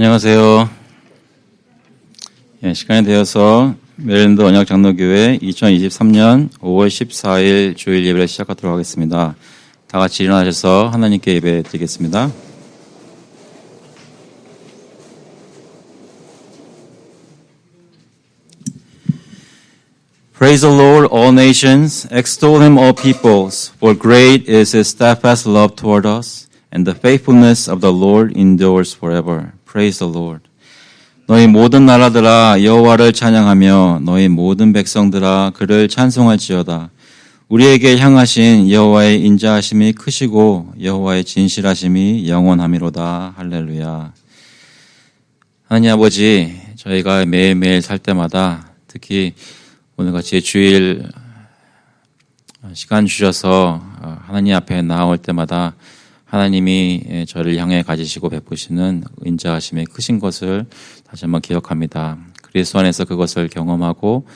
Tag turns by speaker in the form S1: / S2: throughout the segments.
S1: 안녕하세요. 시간이 되어서 메릴랜드 언약장로교회 2023년 5월 14일 주일 예배를 시작하도록 하겠습니다. 다 같이 일어나셔서 하나님께 예배 드리겠습니다. Praise the Lord, all nations. Extol him, all peoples. For great is his steadfast love toward us, and the faithfulness of the Lord endures forever. Praise the Lord. 너희 모든 나라들아 여호와를 찬양하며 너희 모든 백성들아 그를 찬송할지어다. 우리에게 향하신 여호와의 인자하심이 크시고 여호와의 진실하심이 영원하미로다. 할렐루야. 하나님 아버지, 저희가 매일매일 살 때마다 특히 오늘같이 주일 시간 주셔서 하나님 앞에 나올 때마다 하나님이 저를 향해 가지시고 베푸시는 인자하심이 크신 것을 다시 한번 기억합니다. 그리스도 안에서 그것을 경험하고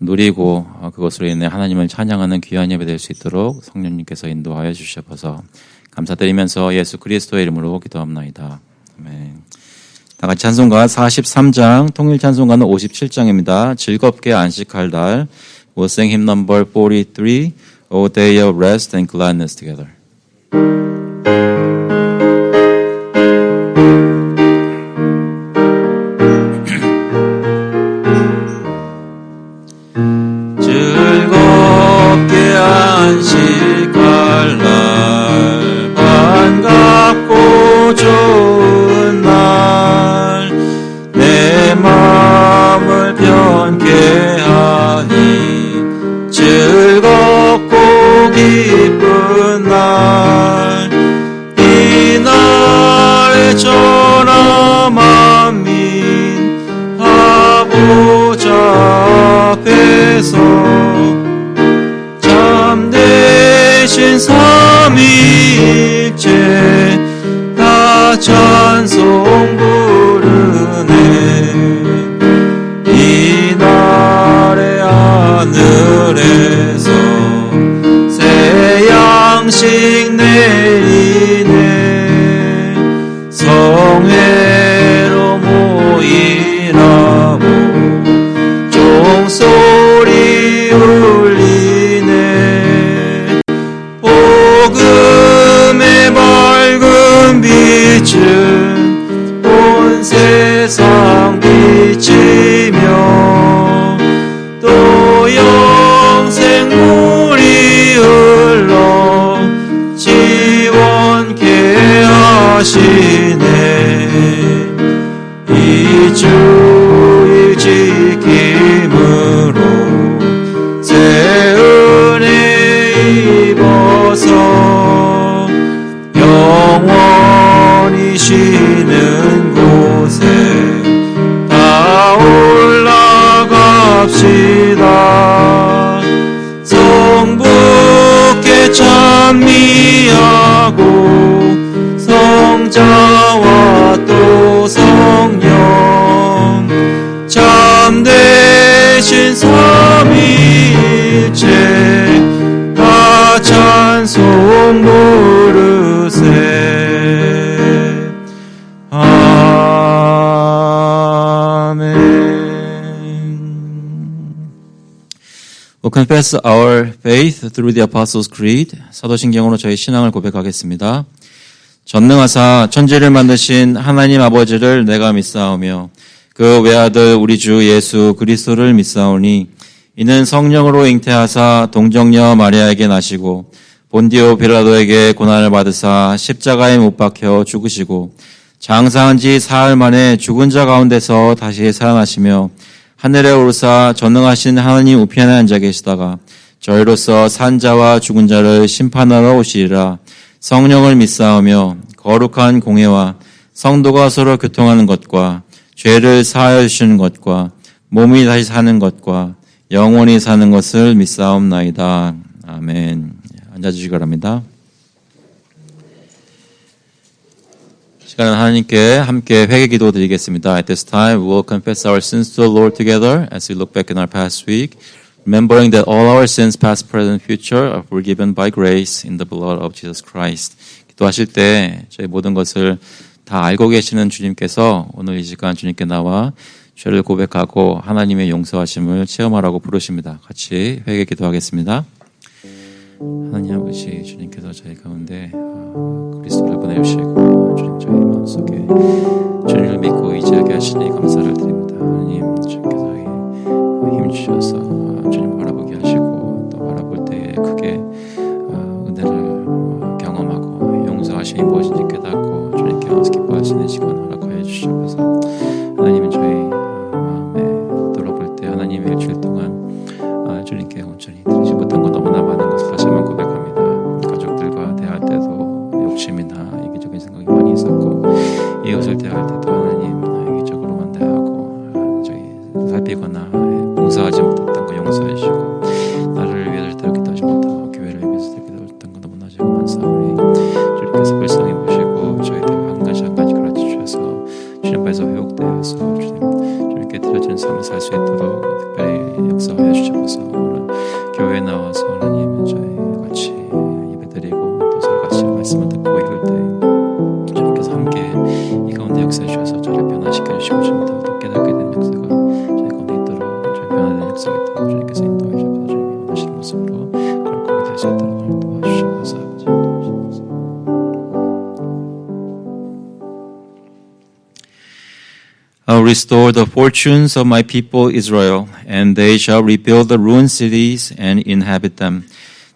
S1: 누리고 그것으로 인해 하나님을 찬양하는 귀한 예배 될 수 있도록 성령님께서 인도하여 주셔서 감사드리면서 예수 그리스도의 이름으로 기도합나이다. 아멘. 다 같이 찬송가 43장, 통일 찬송가는 57장입니다. 즐겁게 안식할 날. We'll sing hymn number 43, O Day of Rest and Gladness together.
S2: 즐겁게 안식할 날, 반갑고 좋은 날, 내 마음을 편케 하니 즐겁고 기쁜 날, 이날에 전하 만민 하보자 앞에서 참되신 삼위일체 다 찬송 부르네. 이날의 하늘에서 새 양식 내리네. 성회로 모이라고 종소리 울리네. 복음의 밝은 빛은 온 세상 비치며 또 영생 물이 흘러 지원케 하시네. 이 주일 지킴으로 새 은혜 입어서 영원히 쉬는 곳에 다 올라갑시다. 성부께 찬미하고 성자와 또 성령 참되신 삼위일체 다 찬송 부르세. 아멘.
S1: We'll confess our faith through the Apostles' Creed. 사도신경으로 저희 신앙을 고백하겠습니다. 전능하사 천지를 만드신 하나님 아버지를 내가 믿사오며 그 외아들 우리 주 예수 그리스도를 믿사오니 이는 성령으로 잉태하사 동정녀 마리아에게 나시고 본디오 빌라도에게 고난을 받으사 십자가에 못 박혀 죽으시고 장사한 지 사흘 만에 죽은 자 가운데서 다시 살아나시며 하늘에 오르사 전능하신 하나님 우편에 앉아 계시다가 저희로서 산 자와 죽은 자를 심판하러 오시리라. 성령을 믿사오며 거룩한 공회와 성도가 서로 교통하는 것과 죄를 사하여 주시는 것과 몸이 다시 사는 것과 영원히 사는 것을 믿사옵나이다. 아멘. 앉아주시기 바랍니다. 시간은 하나님께 함께 회개 기도 드리겠습니다. At this time, we will confess our sins to the Lord together as we look back in our past week, remembering that all our sins, past, present, future, are forgiven by grace in the blood of Jesus Christ. 기도하실 때 저희 모든 것을 다 다 알고 계시는 주님께서 오늘 이 시간 주님께 나와 죄를 고백하고 하나님의 용서하심을 체험하라고 부르십니다. 같이 회개 기도하겠습니다. 하나님 아버지, 주님께서 저희 가운데 그리스도를 보내주시고 주님 저희 마음속에 주님을 믿고 의지하게 하시니 감사를 드립니다. 하나님, 주님께서 힘주셔서 주님 바라보게 하시고 또 바라볼 때에 크게 은혜를 경험하고 용서하심이 무엇인지 깨닫고 주님께 와서 기뻐하시는 시간 허락하여 주시옵소서. 하나님은 저희 마음에 돌아볼 때 하나님의 일주일 동안 주님께 온전히 드리지 못한 것 너무나 많은 것을 다시 한번 고백합니다. 가족들과 대할 때도 욕심이나 이기적인 생각이 많이 있었고, 이웃을 대할 때도 하나님 이기적으로만 대하고 저희 살피거나 봉사하지 못했던 거 용서해 주시고, 나를 위해서 기도하지 못하고 교회를 위해서 기도했던 거 너무나 제가 많사오니 주님께서 불쌍히 보시고 저희들 한 가지 한 가지 가르쳐 주셔서 주님 앞에서 회복되어서 주님께 드려진 삶을 살 수 있도록 특별히 역사하여 주셔서 오늘 교회에 나와서 하나님 저희 같이 예배드리고 또 서로 같이 말씀을 듣고 이럴 때 주님께서 함께 이 가운데 역사해 주셔서 저를 변화시켜 주시고 좀 더 깨닫게 되는 역사가 저희 가운데 있도록 저희 변화되는 역사가 있도록 주님께서 인도해 주셔서 주님이 원하시는 모습으로 거룩하게 될 수 있도록 도와주시옵소서. 아버지 도와주시옵소서. I'll restore the fortunes of my people Israel, and they shall rebuild the ruined cities and inhabit them.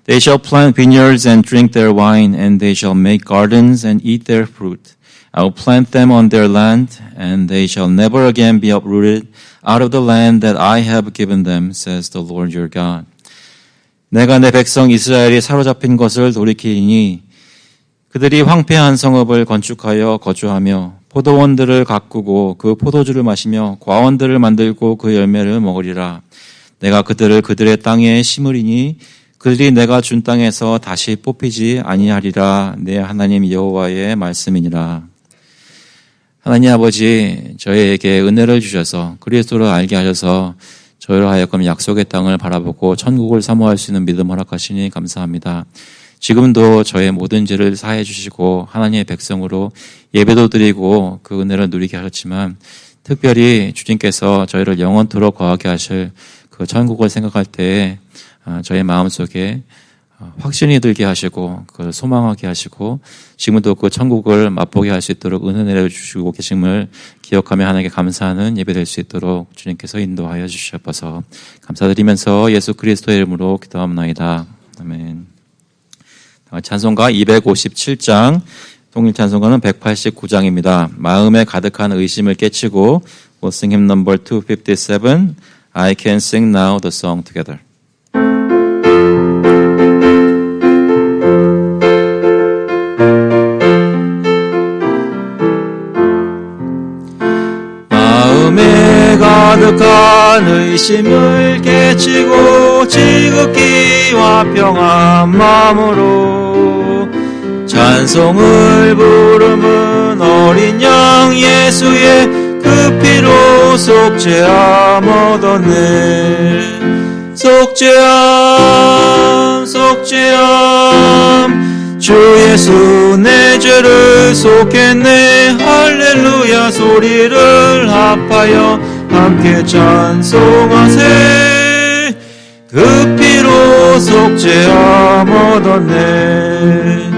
S1: They shall plant vineyards and drink their wine, and they shall make gardens and eat their fruit. I will plant them on their land, and they shall never again be uprooted out of the land that I have given them, says the Lord your God. 내가 내 백성 이스라엘이 사로잡힌 것을 돌이키니 그들이 황폐한 성읍을 건축하여 거주하며 포도원들을 가꾸고 그 포도주를 마시며 과원들을 만들고 그 열매를 먹으리라. 내가 그들을 그들의 땅에 심으리니 그들이 내가 준 땅에서 다시 뽑히지 아니하리라. 내 하나님 여호와의 말씀이니라. 하나님 아버지, 저희에게 은혜를 주셔서 그리스도를 알게 하셔서 저희로 하여금 약속의 땅을 바라보고 천국을 사모할 수 있는 믿음 허락하시니 감사합니다. 지금도 저의 모든 죄를 사해 주시고 하나님의 백성으로 예배도 드리고 그 은혜를 누리게 하셨지만, 특별히 주님께서 저희를 영원토록 거하게 하실 그 천국을 생각할 때에 저의 마음속에 확신이 들게 하시고 그걸 소망하게 하시고 지금도 그 천국을 맛보게 할 수 있도록 은혜 내려주시고 계심을 기억하며 하나님께 감사하는 예배 될 수 있도록 주님께서 인도하여 주시옵소서. 감사드리면서 예수 그리스도의 이름으로 기도합나이다. 아멘. 찬송가 257장, 통일 찬송가는 189장입니다. 마음에 가득한 의심을 깨치고 We'll sing hymn number 257, I can sing now the song together.
S2: 마음에 가득한 의심을 깨치고 지극히와 평안 마음으로 찬송을 부르는 어린 양 예수의 그 피로 속죄함 얻었네. 속죄함 속죄함 주 예수 내 죄를 속했네. 할렐루야 소리를 합하여 함께 찬송하세. 그 피로 속죄함 얻었네.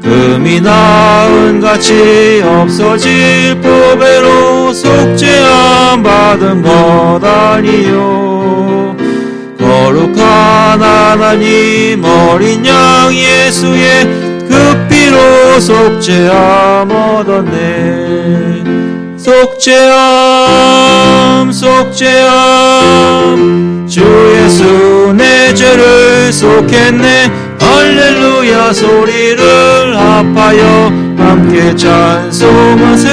S2: 금이 나은 같이 없어질 보배로 속죄함 받은 것 아니요. 거룩한 하나님 어린 양 예수의 그 피로 속죄함 얻었네. 속죄함 속죄함 주 예수 내 죄를 속했네. 할렐루야 소리를 합하여 함께 찬송하세.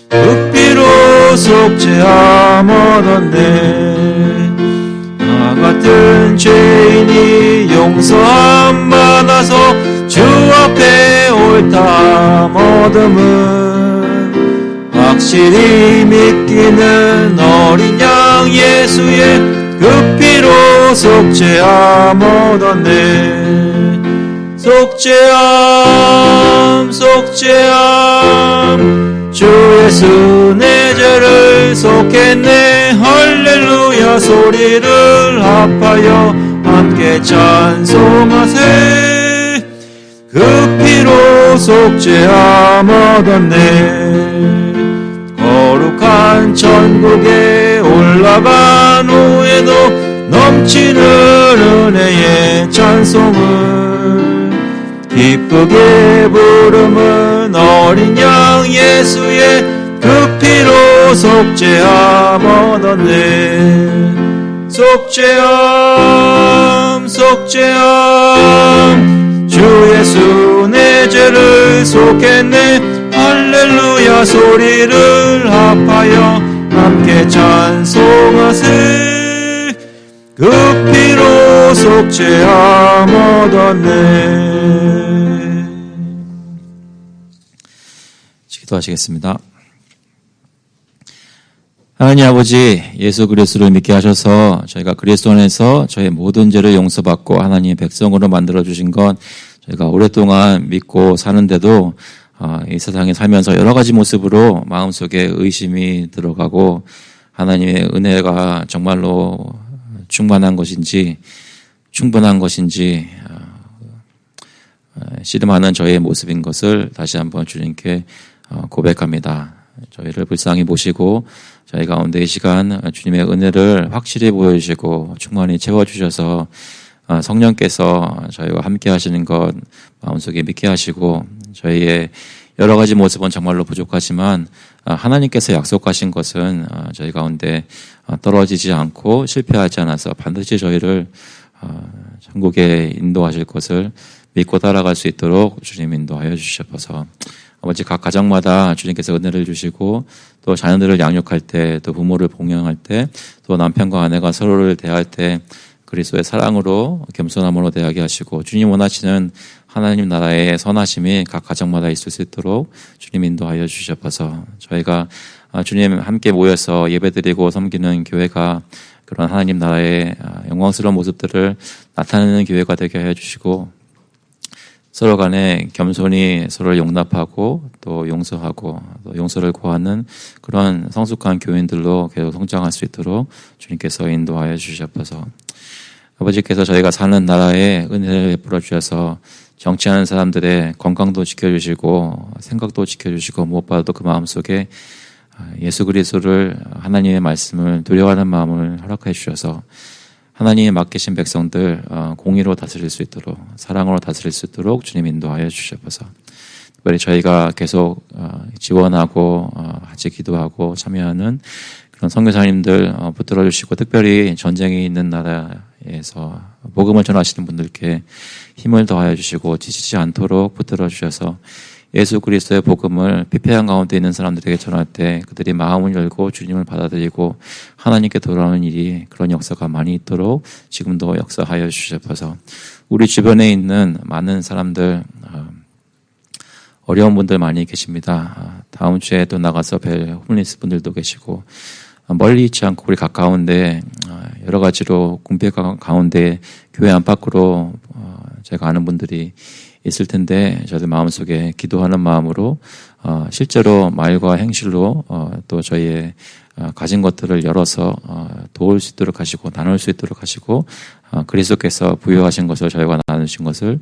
S2: 그 피로 속죄함 얻었네. 나 같은 죄인이 용서함 받아서 주 앞에 옳다함 얻음은 확실히 믿기는 어린 양 예수의 그 피로 속죄함 얻었네. 속죄함 속죄함 주 예수 내 죄를 속했네 할렐루야 소리를 합하여 함께 찬송하세 그 피로 속죄함 얻었네 거룩한 천국에 올라간 후에도 넘치는 은혜의 찬송을 기쁘게 부름은 어린 양 예수의 그 피로 속죄함 얻었네 속죄함 속죄함 주 예수 내 죄를 속했네 할렐루야 소리를 합하여 함께 찬송하세 그 피로 속죄함 얻었네.
S1: 기도하시겠습니다. 하나님 아버지 예수 그리스도를 믿게 하셔서 저희가 그리스도 안에서 저희 모든 죄를 용서받고 하나님의 백성으로 만들어주신 건 저희가 오랫동안 믿고 사는데도 이 세상에 살면서 여러 가지 모습으로 마음속에 의심이 들어가고 하나님의 은혜가 정말로 충분한 것인지 씨름하는 저희의 모습인 것을 다시 한번 주님께 고백합니다. 저희를 불쌍히 보시고 저희 가운데 이 시간 주님의 은혜를 확실히 보여주시고 충만히 채워주셔서 성령께서 저희와 함께 하시는 것 마음속에 믿게 하시고 저희의 여러 가지 모습은 정말로 부족하지만 하나님께서 약속하신 것은 저희 가운데 떨어지지 않고 실패하지 않아서 반드시 저희를 천국에 인도하실 것을 믿고 따라갈 수 있도록 주님 인도하여 주셔서 아버지 각 가정마다 주님께서 은혜를 주시고 또 자녀들을 양육할 때 또 부모를 봉양할 때 또 남편과 아내가 서로를 대할 때 그리스도의 사랑으로 겸손함으로 대하게 하시고 주님 원하시는 하나님 나라의 선하심이 각 가정마다 있을 수 있도록 주님 인도하여 주셔서 저희가 주님 함께 모여서 예배드리고 섬기는 교회가 그런 하나님 나라의 영광스러운 모습들을 나타내는 교회가 되게 하여 주시고 서로 간에 겸손히 서로를 용납하고 또 용서하고 또 용서를 구하는 그런 성숙한 교인들로 계속 성장할 수 있도록 주님께서 인도하여 주셔서 아버지께서 저희가 사는 나라에 은혜를 베풀어 주셔서 정치하는 사람들의 건강도 지켜주시고 생각도 지켜주시고 무엇보다도 그 마음속에 예수 그리스도를 하나님의 말씀을 두려워하는 마음을 허락해 주셔서 하나님의 맡기신 백성들 공의로 다스릴 수 있도록 사랑으로 다스릴 수 있도록 주님 인도하여 주셔서 특별히 저희가 계속 지원하고 같이 기도하고 참여하는 그런 선교사님들 붙들어 주시고 특별히 전쟁이 있는 나라에서 복음을 전하시는 분들께 힘을 더하여 주시고 지치지 않도록 붙들어 주셔서 예수 그리스도의 복음을 피폐한 가운데 있는 사람들에게 전할 때 그들이 마음을 열고 주님을 받아들이고 하나님께 돌아오는 일이 그런 역사가 많이 있도록 지금도 역사하여 주셔서 우리 주변에 있는 많은 사람들 어려운 분들 많이 계십니다. 다음 주에 또 나가서 뵐 홈리스 분들도 계시고 멀리 있지 않고 우리 가까운데 여러 가지로 궁핍 가운데 교회 안팎으로 제가 아는 분들이 있을 텐데 저들 마음속에 기도하는 마음으로 실제로 말과 행실로 또 저희의 가진 것들을 열어서 도울 수 있도록 하시고 나눌 수 있도록 하시고 그리스도께서 부여하신 것을 저희가 나누신 것을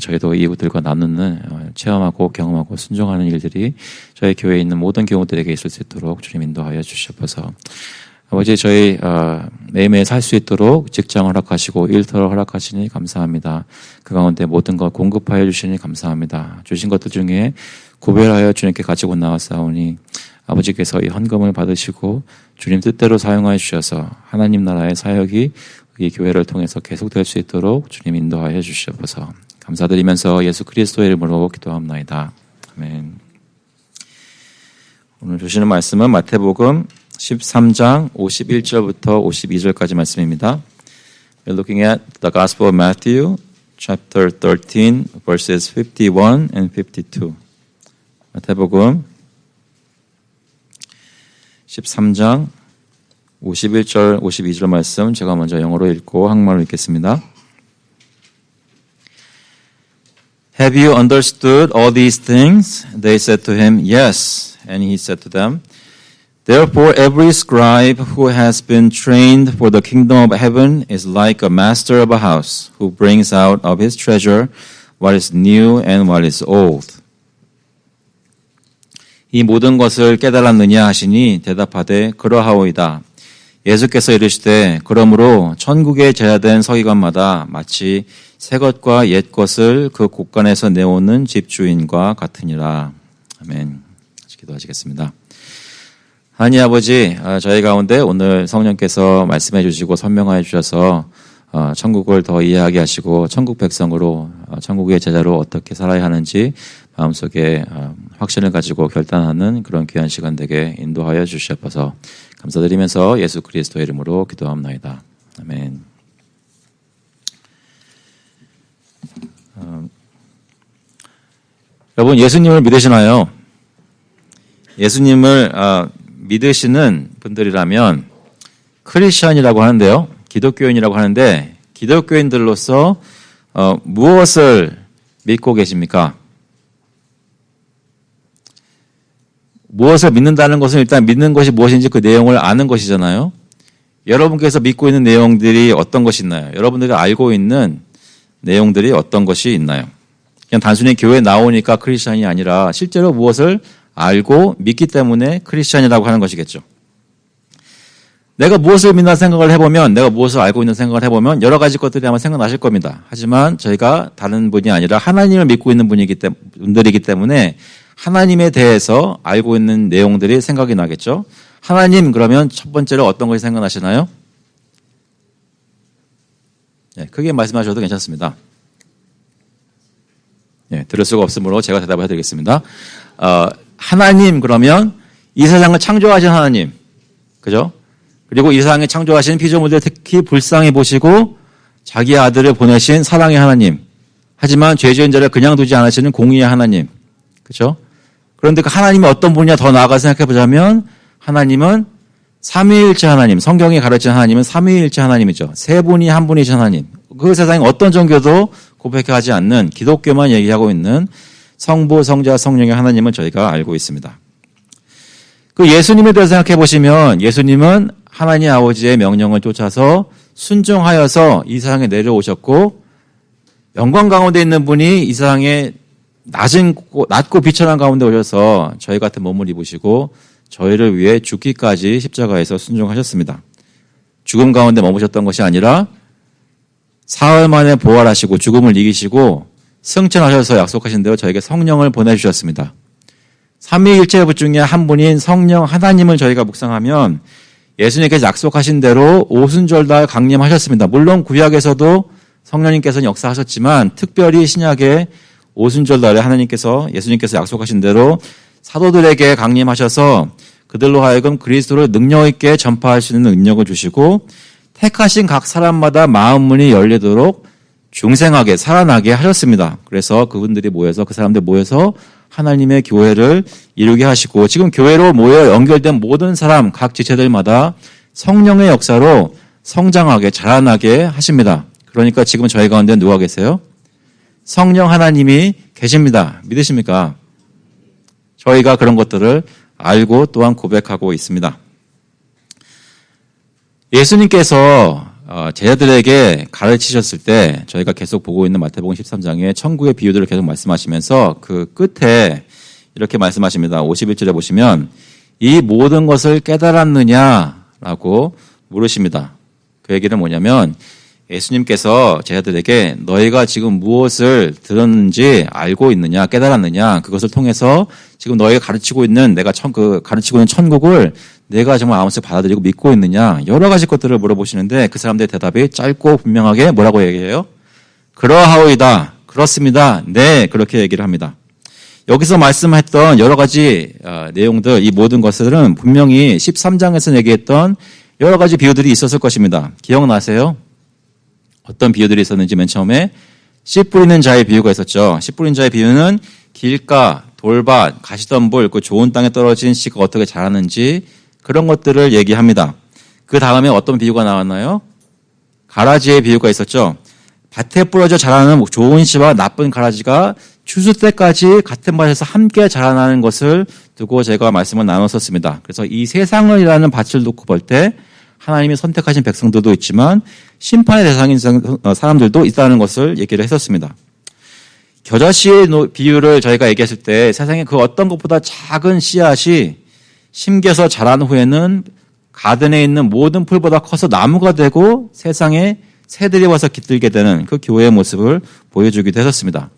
S1: 저희도 이웃들과 나누는 체험하고 경험하고 순종하는 일들이 저희 교회에 있는 모든 교우들에게 있을 수 있도록 주님 인도하여 주셔서 아버지 저희 매일매일 살 수 있도록 직장을 허락하시고 일터를 허락하시니 감사합니다. 그 가운데 모든 것 공급하여 주시니 감사합니다. 주신 것들 중에 구별하여 주님께 가지고 나왔사오니 아버지께서 이 헌금을 받으시고 주님 뜻대로 사용하여 주셔서 하나님 나라의 사역이 이 교회를 통해서 계속될 수 있도록 주님 인도하여 주셔서 감사드리면서 예수 그리스도의 이름으로 기도합나이다. 아멘. 오늘 주시는 말씀은 마태복음 13장 51절부터 52절까지 말씀입니다. We're looking at the Gospel of Matthew, chapter 13, verses 51 and 52. 마태복음 13장 51절, 52절 말씀 제가 먼저 영어로 읽고 한국말로 읽겠습니다. Have you understood all these things? They said to him, Yes. And he said to them, Therefore every scribe who has been trained for the kingdom of heaven is like a master of a house who brings out of his treasure what is new and what is old. 이 모든 것을 깨달았느냐 하시니 대답하되 그러하오이다. 예수께서 이르시되 그러므로 천국에 제하된 서기관마다 마치 새 것과 옛 것을 그 곳간에서 내오는 집주인과 같으니라. 아멘. 기도하시겠습니다. 하나님 아버지, 저희 가운데 오늘 성령께서 말씀해 주시고 설명해 주셔서 천국을 더 이해하게 하시고 천국 백성으로 천국의 제자로 어떻게 살아야 하는지 마음속에 확신을 가지고 결단하는 그런 귀한 시간 되게 인도하여 주시옵소서. 감사드리면서 예수 그리스도의 이름으로 기도합나이다. 아멘. 여러분 예수님을 믿으시나요? 예수님을 믿으시는 분들이라면 크리스천이라고 하는데요. 기독교인이라고 하는데 기독교인들로서 무엇을 믿고 계십니까? 무엇을 믿는다는 것은 일단 믿는 것이 무엇인지 그 내용을 아는 것이잖아요. 여러분께서 믿고 있는 내용들이 어떤 것이 있나요? 여러분들이 알고 있는 내용들이 어떤 것이 있나요? 그냥 단순히 교회에 나오니까 크리스천이 아니라 실제로 무엇을 알고 믿기 때문에 크리스천이라고 하는 것이겠죠. 내가 무엇을 믿나 생각을 해보면, 내가 무엇을 알고 있는 생각을 해보면 여러 가지 것들이 아마 생각나실 겁니다. 하지만 저희가 다른 분이 아니라 하나님을 믿고 있는 분들이기 때문에 하나님에 대해서 알고 있는 내용들이 생각이 나겠죠. 하나님 그러면 첫 번째로 어떤 것이 생각나시나요? 네, 크게 말씀하셔도 괜찮습니다. 네, 들을 수가 없으므로 제가 대답을 해드리겠습니다. 하나님 그러면 이 세상을 창조하신 하나님, 그죠? 그리고 이 세상에 창조하신 피조물들 특히 불쌍히 보시고 자기 아들을 보내신 사랑의 하나님. 하지만 죄 지은 자를 그냥 두지 않으시는 공의의 하나님, 그죠? 그런데 그 하나님이 어떤 분이냐 더 나아가 생각해 보자면 하나님은 삼위일체 하나님, 성경이 가르치는 하나님은 삼위일체 하나님이죠. 세 분이 한 분이신 하나님. 그 세상에 어떤 종교도 고백하지 않는 기독교만 얘기하고 있는 성부, 성자, 성령의 하나님을 저희가 알고 있습니다. 그 예수님에 대해서 생각해 보시면 예수님은 하나님 아버지의 명령을 쫓아서 순종하여서 이 세상에 내려오셨고 영광 가운데 있는 분이 이 세상에 낮고 비천한 가운데 오셔서 저희 같은 몸을 입으시고 저희를 위해 죽기까지 십자가에서 순종하셨습니다. 죽음 가운데 머무셨던 것이 아니라 사흘 만에 부활하시고 죽음을 이기시고 승천하셔서 약속하신 대로 저에게 성령을 보내주셨습니다. 삼위일체 중에 한 분인 성령 하나님을 저희가 묵상하면 예수님께서 약속하신 대로 오순절날 강림하셨습니다. 물론 구약에서도 성령님께서는 역사하셨지만 특별히 신약에 오순절날에 예수님께서 약속하신 대로 사도들에게 강림하셔서 그들로 하여금 그리스도를 능력 있게 전파할 수 있는 능력을 주시고 택하신 각 사람마다 마음 문이 열리도록 중생하게 살아나게 하셨습니다. 그래서 그분들이 모여서 그 사람들 모여서 하나님의 교회를 이루게 하시고 지금 교회로 모여 연결된 모든 사람 각 지체들마다 성령의 역사로 성장하게 자라나게 하십니다. 그러니까 지금 저희 가운데 누가 계세요? 성령 하나님이 계십니다. 믿으십니까? 저희가 그런 것들을 알고 또한 고백하고 있습니다. 예수님께서 제자들에게 가르치셨을 때 저희가 계속 보고 있는 마태복음 13장의 천국의 비유들을 계속 말씀하시면서 그 끝에 이렇게 말씀하십니다. 51절에 보시면 이 모든 것을 깨달았느냐라고 물으십니다. 그 얘기는 뭐냐면 예수님께서 제자들에게 너희가 지금 무엇을 들었는지 알고 있느냐, 깨달았느냐, 그것을 통해서 지금 너희가 가르치고 있는 가르치고 있는 천국을 내가 정말 마음속에 받아들이고 믿고 있느냐, 여러 가지 것들을 물어보시는데 그 사람들의 대답이 짧고 분명하게 뭐라고 얘기해요? 그러하오이다, 그렇습니다, 네, 그렇게 얘기를 합니다. 여기서 말씀했던 여러 가지 내용들, 이 모든 것들은 분명히 13장에서 얘기했던 여러 가지 비유들이 있었을 것입니다. 기억나세요? 어떤 비유들이 있었는지 맨 처음에 씨 뿌리는 자의 비유가 있었죠. 씨 뿌리는 자의 비유는 길가, 돌밭, 가시덤불, 그 좋은 땅에 떨어진 씨가 어떻게 자라는지 그런 것들을 얘기합니다. 그 다음에 어떤 비유가 나왔나요? 가라지의 비유가 있었죠. 밭에 뿌려져 자라는 좋은 씨와 나쁜 가라지가 추수 때까지 같은 밭에서 함께 자라나는 것을 두고 제가 말씀을 나눴었습니다. 그래서 이 세상이라는 밭을 놓고 볼 때 하나님이 선택하신 백성들도 있지만 심판의 대상인 사람들도 있다는 것을 얘기를 했었습니다. 겨자씨의 비유를 저희가 얘기했을 때 세상에 그 어떤 것보다 작은 씨앗이 심겨서 자란 후에는 가든에 있는 모든 풀보다 커서 나무가 되고 세상에 새들이 와서 깃들게 되는 그 교회의 모습을 보여주기도 했었습니다.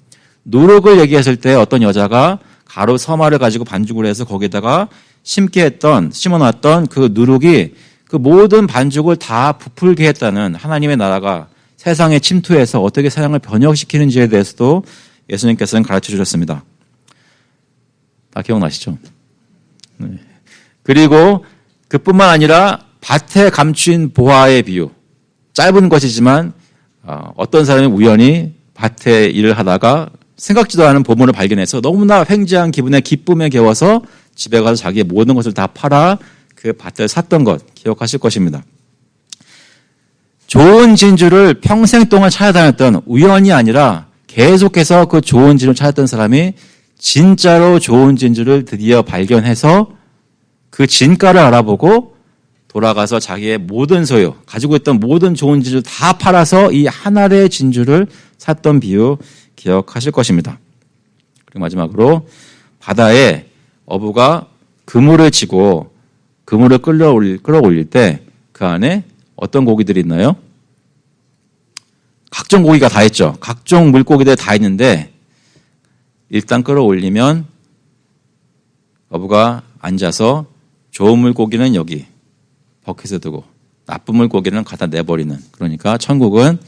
S1: 누룩을 얘기했을 때 어떤 여자가 가루 서마를 가지고 반죽을 해서 거기다가 심어놨던 그 누룩이 그 모든 반죽을 다 부풀게 했다는 하나님의 나라가 세상에 침투해서 어떻게 세상을 번역시키는지에 대해서도 예수님께서는 가르쳐 주셨습니다. 다 기억나시죠? 네. 그리고 그뿐만 아니라 밭에 감춘 보화의 비유. 짧은 것이지만 어떤 사람이 우연히 밭에 일을 하다가 생각지도 않은 보물을 발견해서 너무나 횡재한 기분에 기쁨에 겨워서 집에 가서 자기의 모든 것을 다 팔아 그 밭을 샀던 것 기억하실 것입니다. 좋은 진주를 평생 동안 찾아다녔던 우연이 아니라 계속해서 그 좋은 진주를 찾았던 사람이 진짜로 좋은 진주를 드디어 발견해서 그 진가를 알아보고 돌아가서 자기의 모든 소유, 가지고 있던 모든 좋은 진주를 다 팔아서 이 한 알의 진주를 샀던 비유 기억하실 것입니다. 그리고 마지막으로 바다에 어부가 그물을 치고 그물을 끌어올릴 때 그 안에 어떤 고기들이 있나요? 각종 고기가 다 있죠. 각종 물고기들 다 있는데 일단 끌어올리면 어부가 앉아서 좋은 물고기는 여기 버킷에 두고 나쁜 물고기는 갖다 내버리는, 그러니까 천국은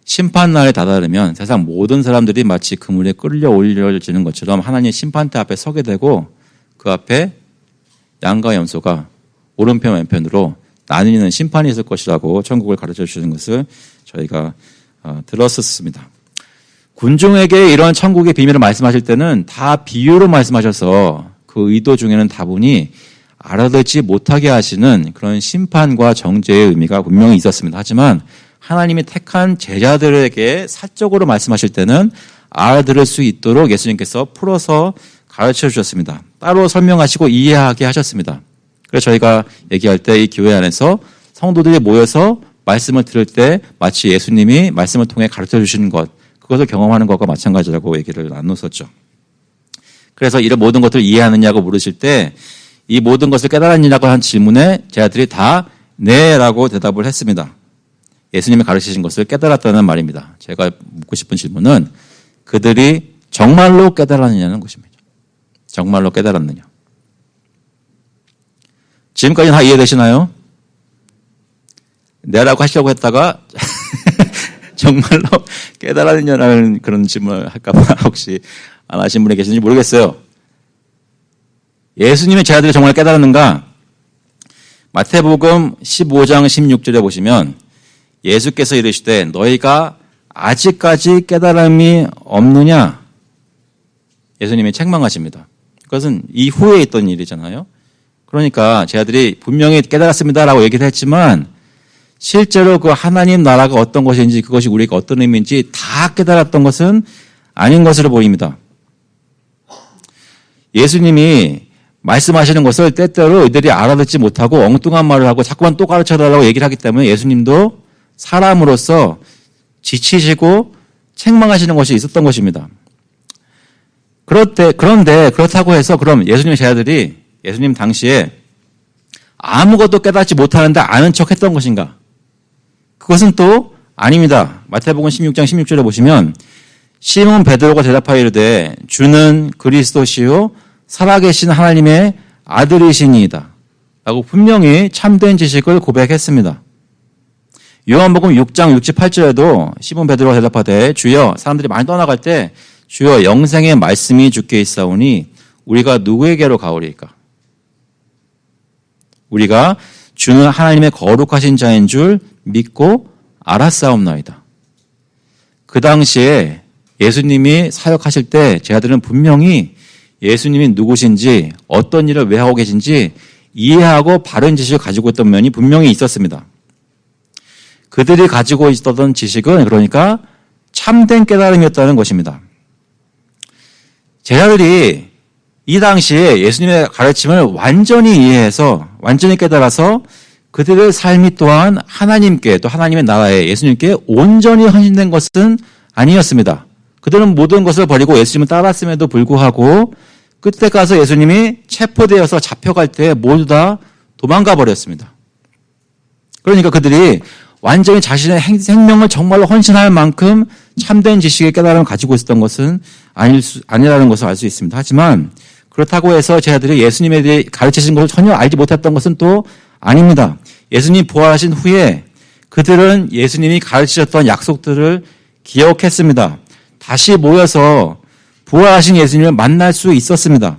S1: 심판날에 다다르면 세상 모든 사람들이 마치 그물에 끌려올려지는 것처럼 하나님의 심판대 앞에 서게 되고 그 앞에 양과 염소가 오른편 왼편으로 나뉘는 심판이 있을 것이라고 천국을 가르쳐 주시는 것을 저희가 들었었습니다. 군중에게 이런 천국의 비밀을 말씀하실 때는 다 비유로 말씀하셔서 그 의도 중에는 다분히 알아듣지 못하게 하시는 그런 심판과 정죄의 의미가 분명히 있었습니다. 하지만 하나님이 택한 제자들에게 사적으로 말씀하실 때는 알아들을 수 있도록 예수님께서 풀어서 가르쳐 주셨습니다. 따로 설명하시고 이해하게 하셨습니다. 그래서 저희가 얘기할 때 이 교회 안에서 성도들이 모여서 말씀을 들을 때 마치 예수님이 말씀을 통해 가르쳐 주시는 것, 그것을 경험하는 것과 마찬가지라고 얘기를 나눴었죠. 그래서 이런 모든 것들을 이해하느냐고 물으실 때 이 모든 것을 깨달았느냐고 한 질문에 제자들이 다 네라고 대답을 했습니다. 예수님이 가르치신 것을 깨달았다는 말입니다. 제가 묻고 싶은 질문은 그들이 정말로 깨달았느냐는 것입니다. 정말로 깨달았느냐. 지금까지 다 이해되시나요? 네라고 하시려고 했다가 정말로 깨달았느냐는 그런 질문을 할까봐 혹시 안 하신 분이 계신지 모르겠어요. 예수님의 제자들이 정말 깨달았는가? 마태복음 15장 16절에 보시면 예수께서 이르시되 너희가 아직까지 깨달음이 없느냐? 예수님이 책망하십니다. 그것은 이후에 있던 일이잖아요. 그러니까 제자들이 분명히 깨달았습니다라고 얘기를 했지만 실제로 그 하나님 나라가 어떤 것인지 그것이 우리에게 어떤 의미인지 다 깨달았던 것은 아닌 것으로 보입니다. 예수님이 말씀하시는 것을 때때로 이들이 알아듣지 못하고 엉뚱한 말을 하고 자꾸만 또 가르쳐달라고 얘기를 하기 때문에 예수님도 사람으로서 지치시고 책망하시는 것이 있었던 것입니다. 그런데 그렇다고 해서 그럼 예수님의 제자들이 예수님 당시에 아무것도 깨닫지 못하는데 아는 척 했던 것인가? 그것은 또 아닙니다. 마태복음 16장 16절에 보시면 시몬 베드로가 대답하여 이르되 주는 그리스도시요 살아계신 하나님의 아들이시니이다 라고 분명히 참된 지식을 고백했습니다. 요한복음 6장 68절에도 시몬 베드로가 대답하되 주여, 사람들이 많이 떠나갈 때 주여 영생의 말씀이 주께 있사오니 우리가 누구에게로 가오리이까? 우리가 주는 하나님의 거룩하신 자인 줄 믿고 알았사옵나이다. 그 당시에 예수님이 사역하실 때 제자들은 분명히 예수님이 누구신지 어떤 일을 왜 하고 계신지 이해하고 바른 지식을 가지고 있던 면이 분명히 있었습니다. 그들이 가지고 있었던 지식은 그러니까 참된 깨달음이었다는 것입니다. 제자들이 이 당시에 예수님의 가르침을 완전히 이해해서 완전히 깨달아서 그들의 삶이 또한 하나님께 또 하나님의 나라에 예수님께 온전히 헌신된 것은 아니었습니다. 그들은 모든 것을 버리고 예수님을 따랐음에도 불구하고 끝에 가서 예수님이 체포되어서 잡혀갈 때 모두 다 도망가 버렸습니다. 그러니까 그들이 완전히 자신의 생명을 정말로 헌신할 만큼 참된 지식의 깨달음을 가지고 있었던 것은 아니라는 것을 알 수 있습니다. 하지만 그렇다고 해서 제자들이 예수님에 대해 가르치신 것을 전혀 알지 못했던 것은 또 아닙니다. 예수님 부활하신 후에 그들은 예수님이 가르치셨던 약속들을 기억했습니다. 다시 모여서 부활하신 예수님을 만날 수 있었습니다.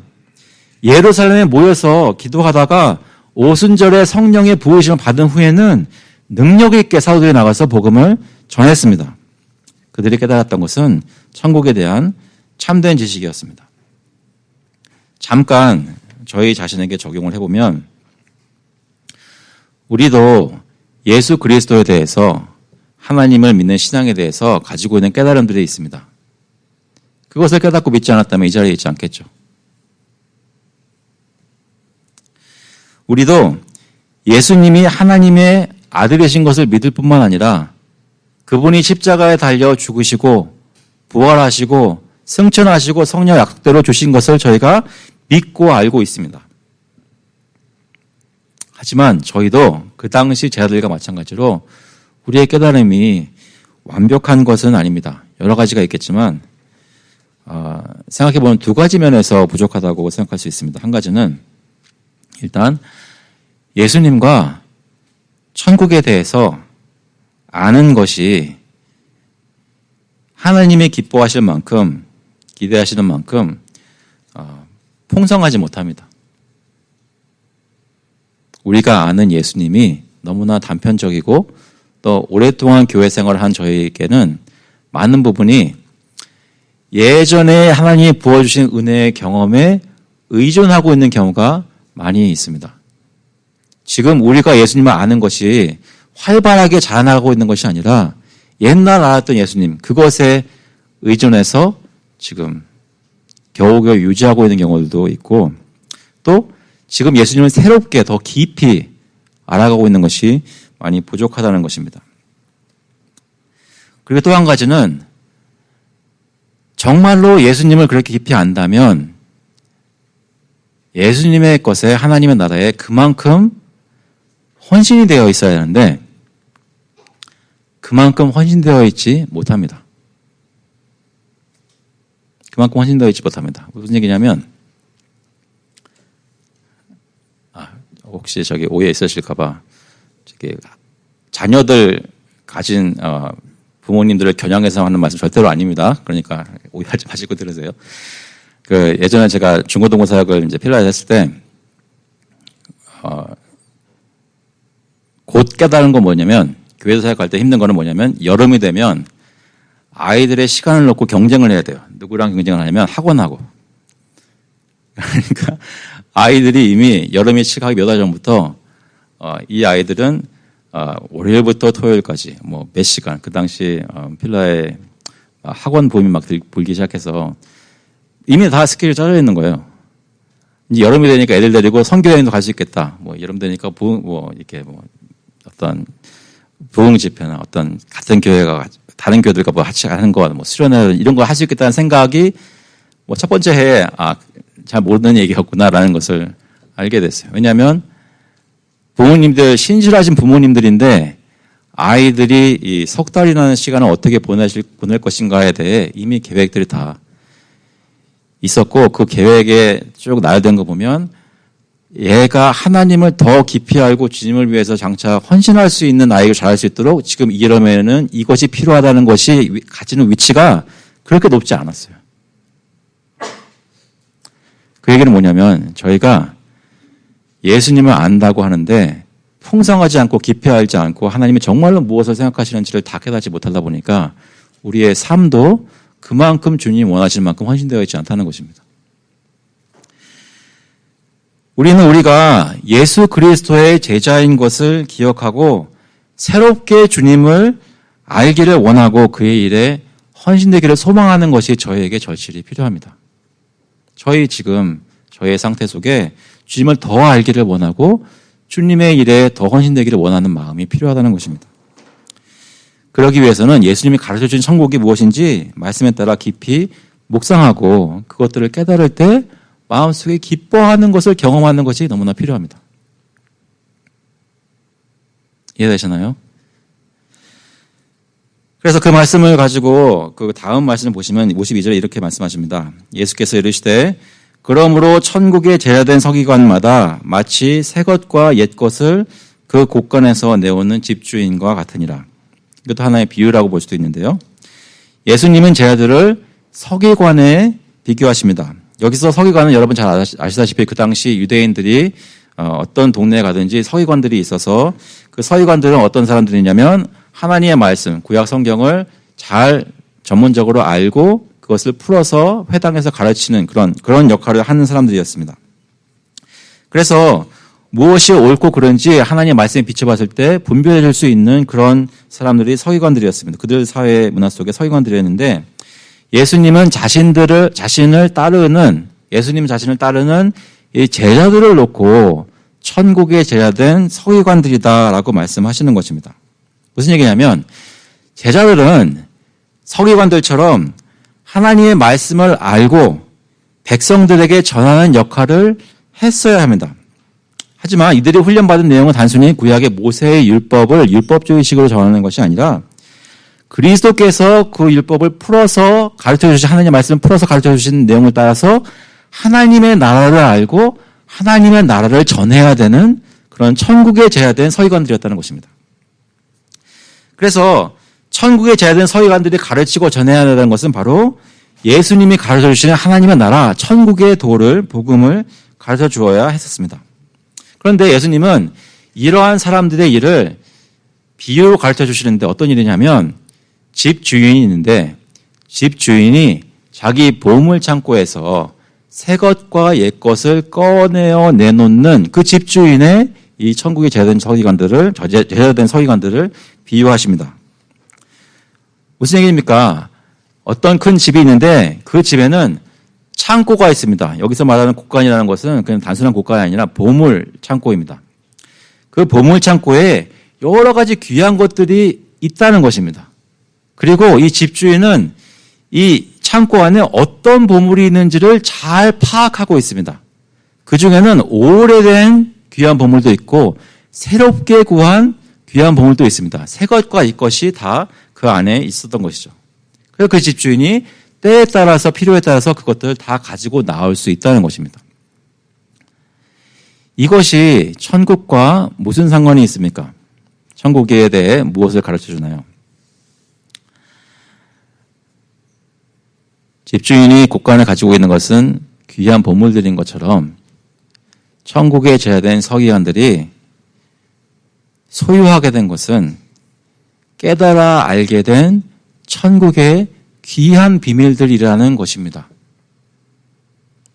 S1: 예루살렘에 모여서 기도하다가 오순절에 성령의 부으심을 받은 후에는 능력 있게 사도들이 나가서 복음을 전했습니다. 그들이 깨달았던 것은 천국에 대한 참된 지식이었습니다. 잠깐 저희 자신에게 적용을 해보면 우리도 예수 그리스도에 대해서 하나님을 믿는 신앙에 대해서 가지고 있는 깨달음들이 있습니다. 그것을 깨닫고 믿지 않았다면 이 자리에 있지 않겠죠. 우리도 예수님이 하나님의 아들이신 것을 믿을 뿐만 아니라 그분이 십자가에 달려 죽으시고 부활하시고 승천하시고 성령 약속대로 주신 것을 저희가 믿고 알고 있습니다. 하지만 저희도 그 당시 제자들과 마찬가지로 우리의 깨달음이 완벽한 것은 아닙니다. 여러 가지가 있겠지만 생각해보면 두 가지 면에서 부족하다고 생각할 수 있습니다. 한 가지는 일단 예수님과 천국에 대해서 아는 것이 하나님이 기뻐하실 만큼 기대하시는 만큼 풍성하지 못합니다. 우리가 아는 예수님이 너무나 단편적이고 또 오랫동안 교회 생활을 한 저희에게는 많은 부분이 예전에 하나님이 부어주신 은혜의 경험에 의존하고 있는 경우가 많이 있습니다. 지금 우리가 예수님을 아는 것이 활발하게 자라나가고 있는 것이 아니라 옛날 알았던 예수님 그것에 의존해서 지금 겨우겨우 유지하고 있는 경우들도 있고 또 지금 예수님을 새롭게 더 깊이 알아가고 있는 것이 많이 부족하다는 것입니다. 그리고 또 한 가지는 정말로 예수님을 그렇게 깊이 안다면 예수님의 것에 하나님의 나라에 그만큼 헌신이 되어 있어야 하는데 그만큼 헌신되어 있지 못합니다. 그만큼 헌신되어 있지 못합니다. 무슨 얘기냐면 혹시 저기 오해 있으실까봐 저기 자녀들 가진 부모님들을 겨냥해서 하는 말씀 절대로 아닙니다. 그러니까 오해하지 마시고 들으세요. 그 예전에 제가 중고등부 사역을 이제 필요하게 했을 때 곧 깨달은 건 뭐냐면 교회에서 사역할 때 힘든 거는 뭐냐면 여름이 되면 아이들의 시간을 놓고 경쟁을 해야 돼요. 누구랑 경쟁을 하냐면 학원하고. 그러니까 아이들이 이미 여름이 시작하기 몇 달 전부터 이 아이들은 월요일부터 토요일까지 뭐 몇 시간 그 당시 필라에 학원 붐이 막 불기 시작해서 이미 다 스케줄이 짜져 있는 거예요. 이제 여름이 되니까 애들 데리고 선교여행도 갈 수 있겠다. 뭐 여름 되니까 이렇게 어떤 부흥 집회나 어떤 같은 교회가 다른 교회들과 뭐 같이 하는 거, 뭐 수련회 이런 거 할 수 있겠다는 생각이 뭐 첫 번째 해에 잘 모르는 얘기였구나라는 것을 알게 됐어요. 왜냐하면 부모님들 신실하신 부모님들인데 아이들이 이 석 달이라는 시간을 어떻게 보낼 것인가에 대해 이미 계획들이 다 있었고 그 계획에 쭉 나열된 거 보면 얘가 하나님을 더 깊이 알고 주님을 위해서 장차 헌신할 수 있는 아이를 자랄 수 있도록 지금 이러면은 이것이 필요하다는 것이 가지는 위치가 그렇게 높지 않았어요. 그 얘기는 뭐냐면 저희가 예수님을 안다고 하는데 풍성하지 않고 깊이 알지 않고 하나님이 정말로 무엇을 생각하시는지를 다 깨닫지 못하다 보니까 우리의 삶도 그만큼 주님이 원하시는 만큼 헌신되어 있지 않다는 것입니다. 우리는 우리가 예수 그리스도의 제자인 것을 기억하고 새롭게 주님을 알기를 원하고 그의 일에 헌신되기를 소망하는 것이 저희에게 절실히 필요합니다. 저의 상태 속에 주님을 더 알기를 원하고 주님의 일에 더 헌신되기를 원하는 마음이 필요하다는 것입니다. 그러기 위해서는 예수님이 가르쳐준 천국이 무엇인지 말씀에 따라 깊이 묵상하고 그것들을 깨달을 때 마음속에 기뻐하는 것을 경험하는 것이 너무나 필요합니다. 이해되시나요? 그래서 그 말씀을 가지고 그 다음 말씀을 보시면 52절에 이렇게 말씀하십니다. 예수께서 이르시되 그러므로 천국에 제자된 서기관마다 마치 새 것과 옛 것을 그 곳간에서 내오는 집주인과 같으니라. 이것도 하나의 비유라고 볼 수도 있는데요. 예수님은 제자들을 서기관에 비교하십니다. 여기서 서기관은 여러분 잘 아시다시피 그 당시 유대인들이 어떤 동네에 가든지 서기관들이 있어서 그 서기관들은 어떤 사람들이냐면 하나님의 말씀, 구약 성경을 잘 전문적으로 알고 그것을 풀어서 회당에서 가르치는 그런 역할을 하는 사람들이었습니다. 그래서 무엇이 옳고 그른지 하나님의 말씀에 비춰봤을 때 분별해 줄 수 있는 그런 사람들이 서기관들이었습니다. 그들 사회 문화 속에 서기관들이었는데 예수님 자신을 따르는 이 제자들을 놓고 천국의 제자된 서기관들이다라고 말씀하시는 것입니다. 무슨 얘기냐면 제자들은 서기관들처럼 하나님의 말씀을 알고 백성들에게 전하는 역할을 했어야 합니다. 하지만 이들이 훈련받은 내용은 단순히 구약의 모세의 율법을 율법주의식으로 전하는 것이 아니라 그리스도께서 그 율법을 풀어서 가르쳐주신 하나님의 말씀을 풀어서 가르쳐주신 내용을 따라서 하나님의 나라를 알고 하나님의 나라를 전해야 되는 그런 천국의 제자된 서기관들이었다는 것입니다. 그래서 천국의 제자된 서기관들이 가르치고 전해야 한다는 것은 바로 예수님이 가르쳐주시는 하나님의 나라, 천국의 도를, 복음을 가르쳐 주어야 했었습니다. 그런데 예수님은 이러한 사람들의 일을 비유로 가르쳐 주시는데 어떤 일이냐면 집 주인이 있는데 집 주인이 자기 보물 창고에서 새 것과 옛 것을 꺼내어 내놓는 그 집 주인의 이 천국의 제자된 서기관들을 비유하십니다. 무슨 얘기입니까? 어떤 큰 집이 있는데 그 집에는 창고가 있습니다. 여기서 말하는 곳간이라는 것은 그냥 단순한 곳간이 아니라 보물 창고입니다. 그 보물 창고에 여러 가지 귀한 것들이 있다는 것입니다. 그리고 이 집주인은 이 창고 안에 어떤 보물이 있는지를 잘 파악하고 있습니다. 그 중에는 오래된 귀한 보물도 있고 새롭게 구한 귀한 보물도 있습니다. 새 것과 이 것이 다 그 안에 있었던 것이죠. 그래서 그 집주인이 때에 따라서 필요에 따라서 그것들을 다 가지고 나올 수 있다는 것입니다. 이것이 천국과 무슨 상관이 있습니까? 천국에 대해 무엇을 가르쳐 주나요? 집주인이 곳간을 가지고 있는 것은 귀한 보물들인 것처럼 천국에 제자된 서기관들이 소유하게 된 것은 깨달아 알게 된 천국의 귀한 비밀들이라는 것입니다.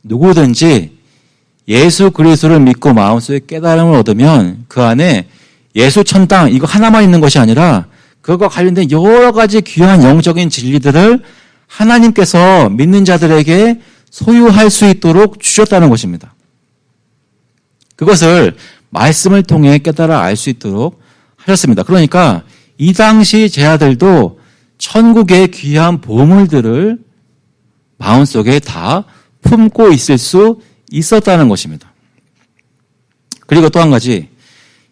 S1: 누구든지 예수 그리스도를 믿고 마음속에 깨달음을 얻으면 그 안에 예수 천당 이거 하나만 있는 것이 아니라 그것과 관련된 여러 가지 귀한 영적인 진리들을 하나님께서 믿는 자들에게 소유할 수 있도록 주셨다는 것입니다. 그것을 말씀을 통해 깨달아 알 수 있도록 하셨습니다. 그러니까 이 당시 제자들도 천국의 귀한 보물들을 마음속에 다 품고 있을 수 있었다는 것입니다. 그리고 또 한 가지,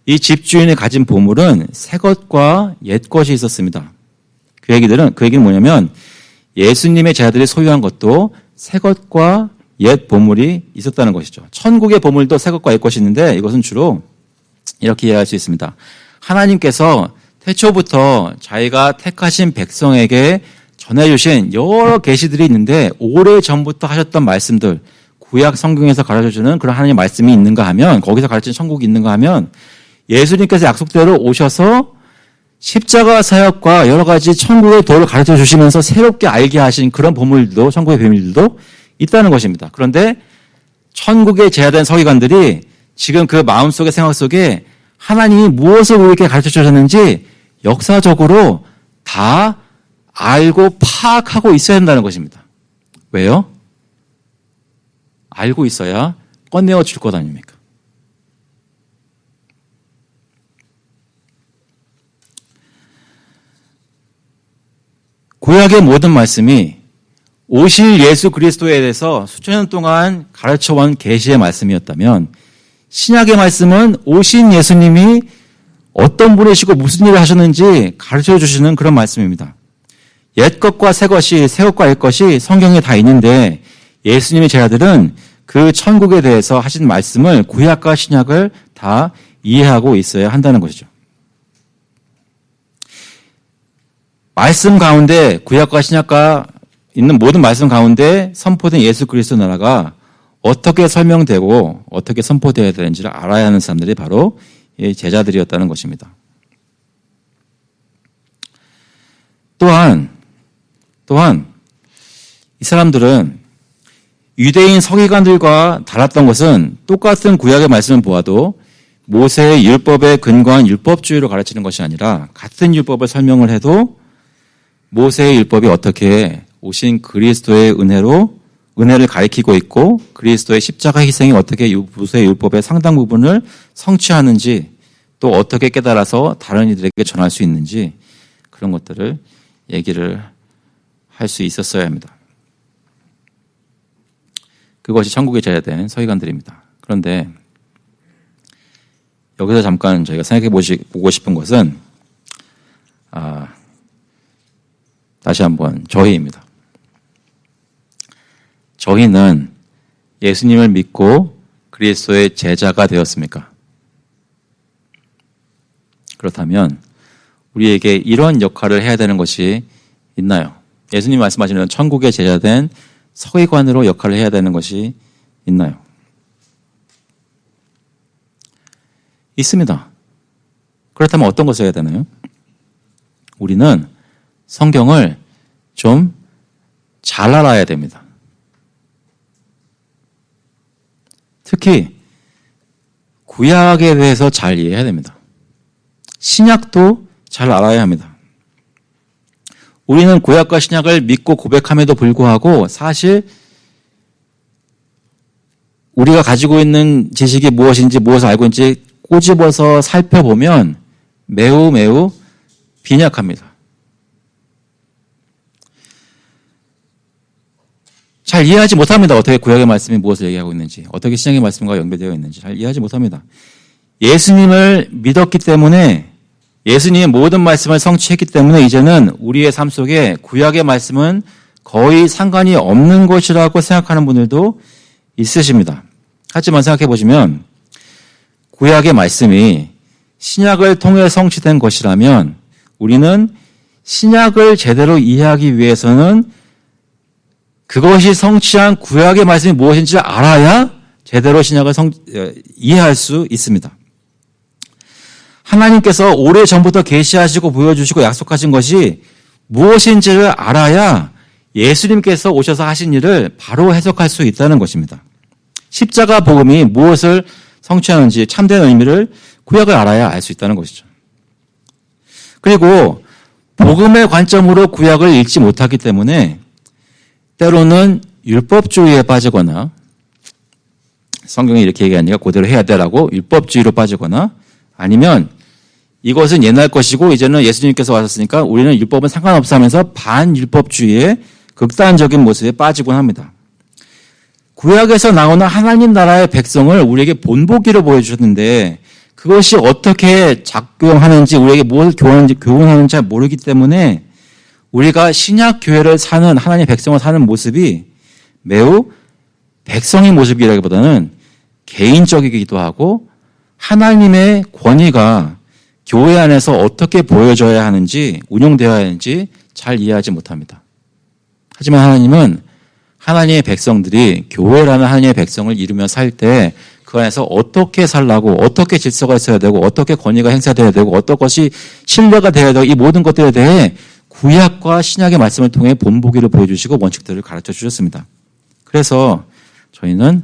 S1: 이 집주인이 가진 보물은 새 것과 옛 것이 있었습니다. 그 얘기는 뭐냐면 예수님의 제자들이 소유한 것도 새 것과 옛 보물이 있었다는 것이죠. 천국의 보물도 새 것과 옛 것이 있는데 이것은 주로 이렇게 이해할 수 있습니다. 하나님께서 태초부터 자기가 택하신 백성에게 전해주신 여러 계시들이 있는데 오래전부터 하셨던 말씀들, 구약 성경에서 가르쳐주는 그런 하나님의 말씀이 있는가 하면, 거기서 가르치는 천국이 있는가 하면 예수님께서 약속대로 오셔서 십자가 사역과 여러 가지 천국의 도를 가르쳐 주시면서 새롭게 알게 하신 그런 보물들도, 천국의 비밀들도 있다는 것입니다. 그런데 천국에 제자된 서기관들이 지금 그 마음속의 생각 속에 하나님이 무엇을 우리에게 가르쳐 주셨는지 역사적으로 다 알고 파악하고 있어야 한다는 것입니다. 왜요? 알고 있어야 꺼내어 줄 것 아닙니까? 구약의 모든 말씀이 오실 예수 그리스도에 대해서 수천 년 동안 가르쳐온 계시의 말씀이었다면 신약의 말씀은 오신 예수님이 어떤 분이시고 무슨 일을 하셨는지 가르쳐 주시는 그런 말씀입니다. 옛 것과 새 것이, 새 것과 옛 것이 성경에 다 있는데 예수님의 제자들은 그 천국에 대해서 하신 말씀을 구약과 신약을 다 이해하고 있어야 한다는 것이죠. 말씀 가운데 구약과 신약과 있는 모든 말씀 가운데 선포된 예수 그리스도 나라가 어떻게 설명되고 어떻게 선포되어야 되는지를 알아야 하는 사람들이 바로 이 제자들이었다는 것입니다. 또한 이 사람들은 유대인 서기관들과 달랐던 것은 똑같은 구약의 말씀을 보아도 모세의 율법에 근거한 율법주의로 가르치는 것이 아니라 같은 율법을 설명을 해도 모세의 율법이 어떻게 오신 그리스도의 은혜를 가리키고 있고 그리스도의 십자가 희생이 어떻게 모세의 율법의 상당 부분을 성취하는지 또 어떻게 깨달아서 다른 이들에게 전할 수 있는지 그런 것들을 얘기를 할 수 있었어야 합니다. 그것이 천국에 제자된 서기관들입니다. 그런데 여기서 잠깐 저희가 생각해 보고 싶은 것은 다시 한번 저희입니다. 저희는 예수님을 믿고 그리스도의 제자가 되었습니까? 그렇다면 우리에게 이런 역할을 해야 되는 것이 있나요? 예수님 말씀하시는 천국의 제자된 서기관으로 역할을 해야 되는 것이 있나요? 있습니다. 그렇다면 어떤 것을 해야 되나요? 우리는 성경을 좀 잘 알아야 됩니다. 특히 구약에 대해서 잘 이해해야 됩니다. 신약도 잘 알아야 합니다. 우리는 구약과 신약을 믿고 고백함에도 불구하고 사실 우리가 가지고 있는 지식이 무엇인지 무엇을 알고 있는지 꼬집어서 살펴보면 매우 빈약합니다. 잘 이해하지 못합니다. 어떻게 구약의 말씀이 무엇을 얘기하고 있는지, 어떻게 신약의 말씀과 연결되어 있는지 잘 이해하지 못합니다. 예수님을 믿었기 때문에 예수님의 모든 말씀을 성취했기 때문에 이제는 우리의 삶 속에 구약의 말씀은 거의 상관이 없는 것이라고 생각하는 분들도 있으십니다. 하지만 생각해 보시면 구약의 말씀이 신약을 통해 성취된 것이라면 우리는 신약을 제대로 이해하기 위해서는 그것이 성취한 구약의 말씀이 무엇인지 알아야 제대로 신약을 이해할 수 있습니다. 하나님께서 오래전부터 계시하시고 보여주시고 약속하신 것이 무엇인지를 알아야 예수님께서 오셔서 하신 일을 바로 해석할 수 있다는 것입니다. 십자가 복음이 무엇을 성취하는지 참된 의미를 구약을 알아야 알 수 있다는 것이죠. 그리고 복음의 관점으로 구약을 읽지 못하기 때문에 때로는 율법주의에 빠지거나 성경이 이렇게 얘기하니까 그대로 해야 되라고 율법주의로 빠지거나 아니면 이것은 옛날 것이고 이제는 예수님께서 왔었으니까 우리는 율법은 상관없어 하면서 반율법주의의 극단적인 모습에 빠지곤 합니다. 구약에서 나오는 하나님 나라의 백성을 우리에게 본보기로 보여주셨는데 그것이 어떻게 작용하는지 우리에게 무엇을 교훈하는지 잘 모르기 때문에 우리가 신약 교회를 사는 하나님의 백성을 사는 모습이 매우 백성의 모습이라기보다는 개인적이기도 하고 하나님의 권위가 교회 안에서 어떻게 보여져야 하는지 운용되어야 하는지 잘 이해하지 못합니다. 하지만 하나님은 하나님의 백성들이 교회라는 하나님의 백성을 이루며 살 때 그 안에서 어떻게 살라고 어떻게 질서가 있어야 되고 어떻게 권위가 행사되어야 되고 어떤 것이 신뢰가 되어야 되고 이 모든 것들에 대해 구약과 신약의 말씀을 통해 본보기를 보여주시고 원칙들을 가르쳐 주셨습니다. 그래서 저희는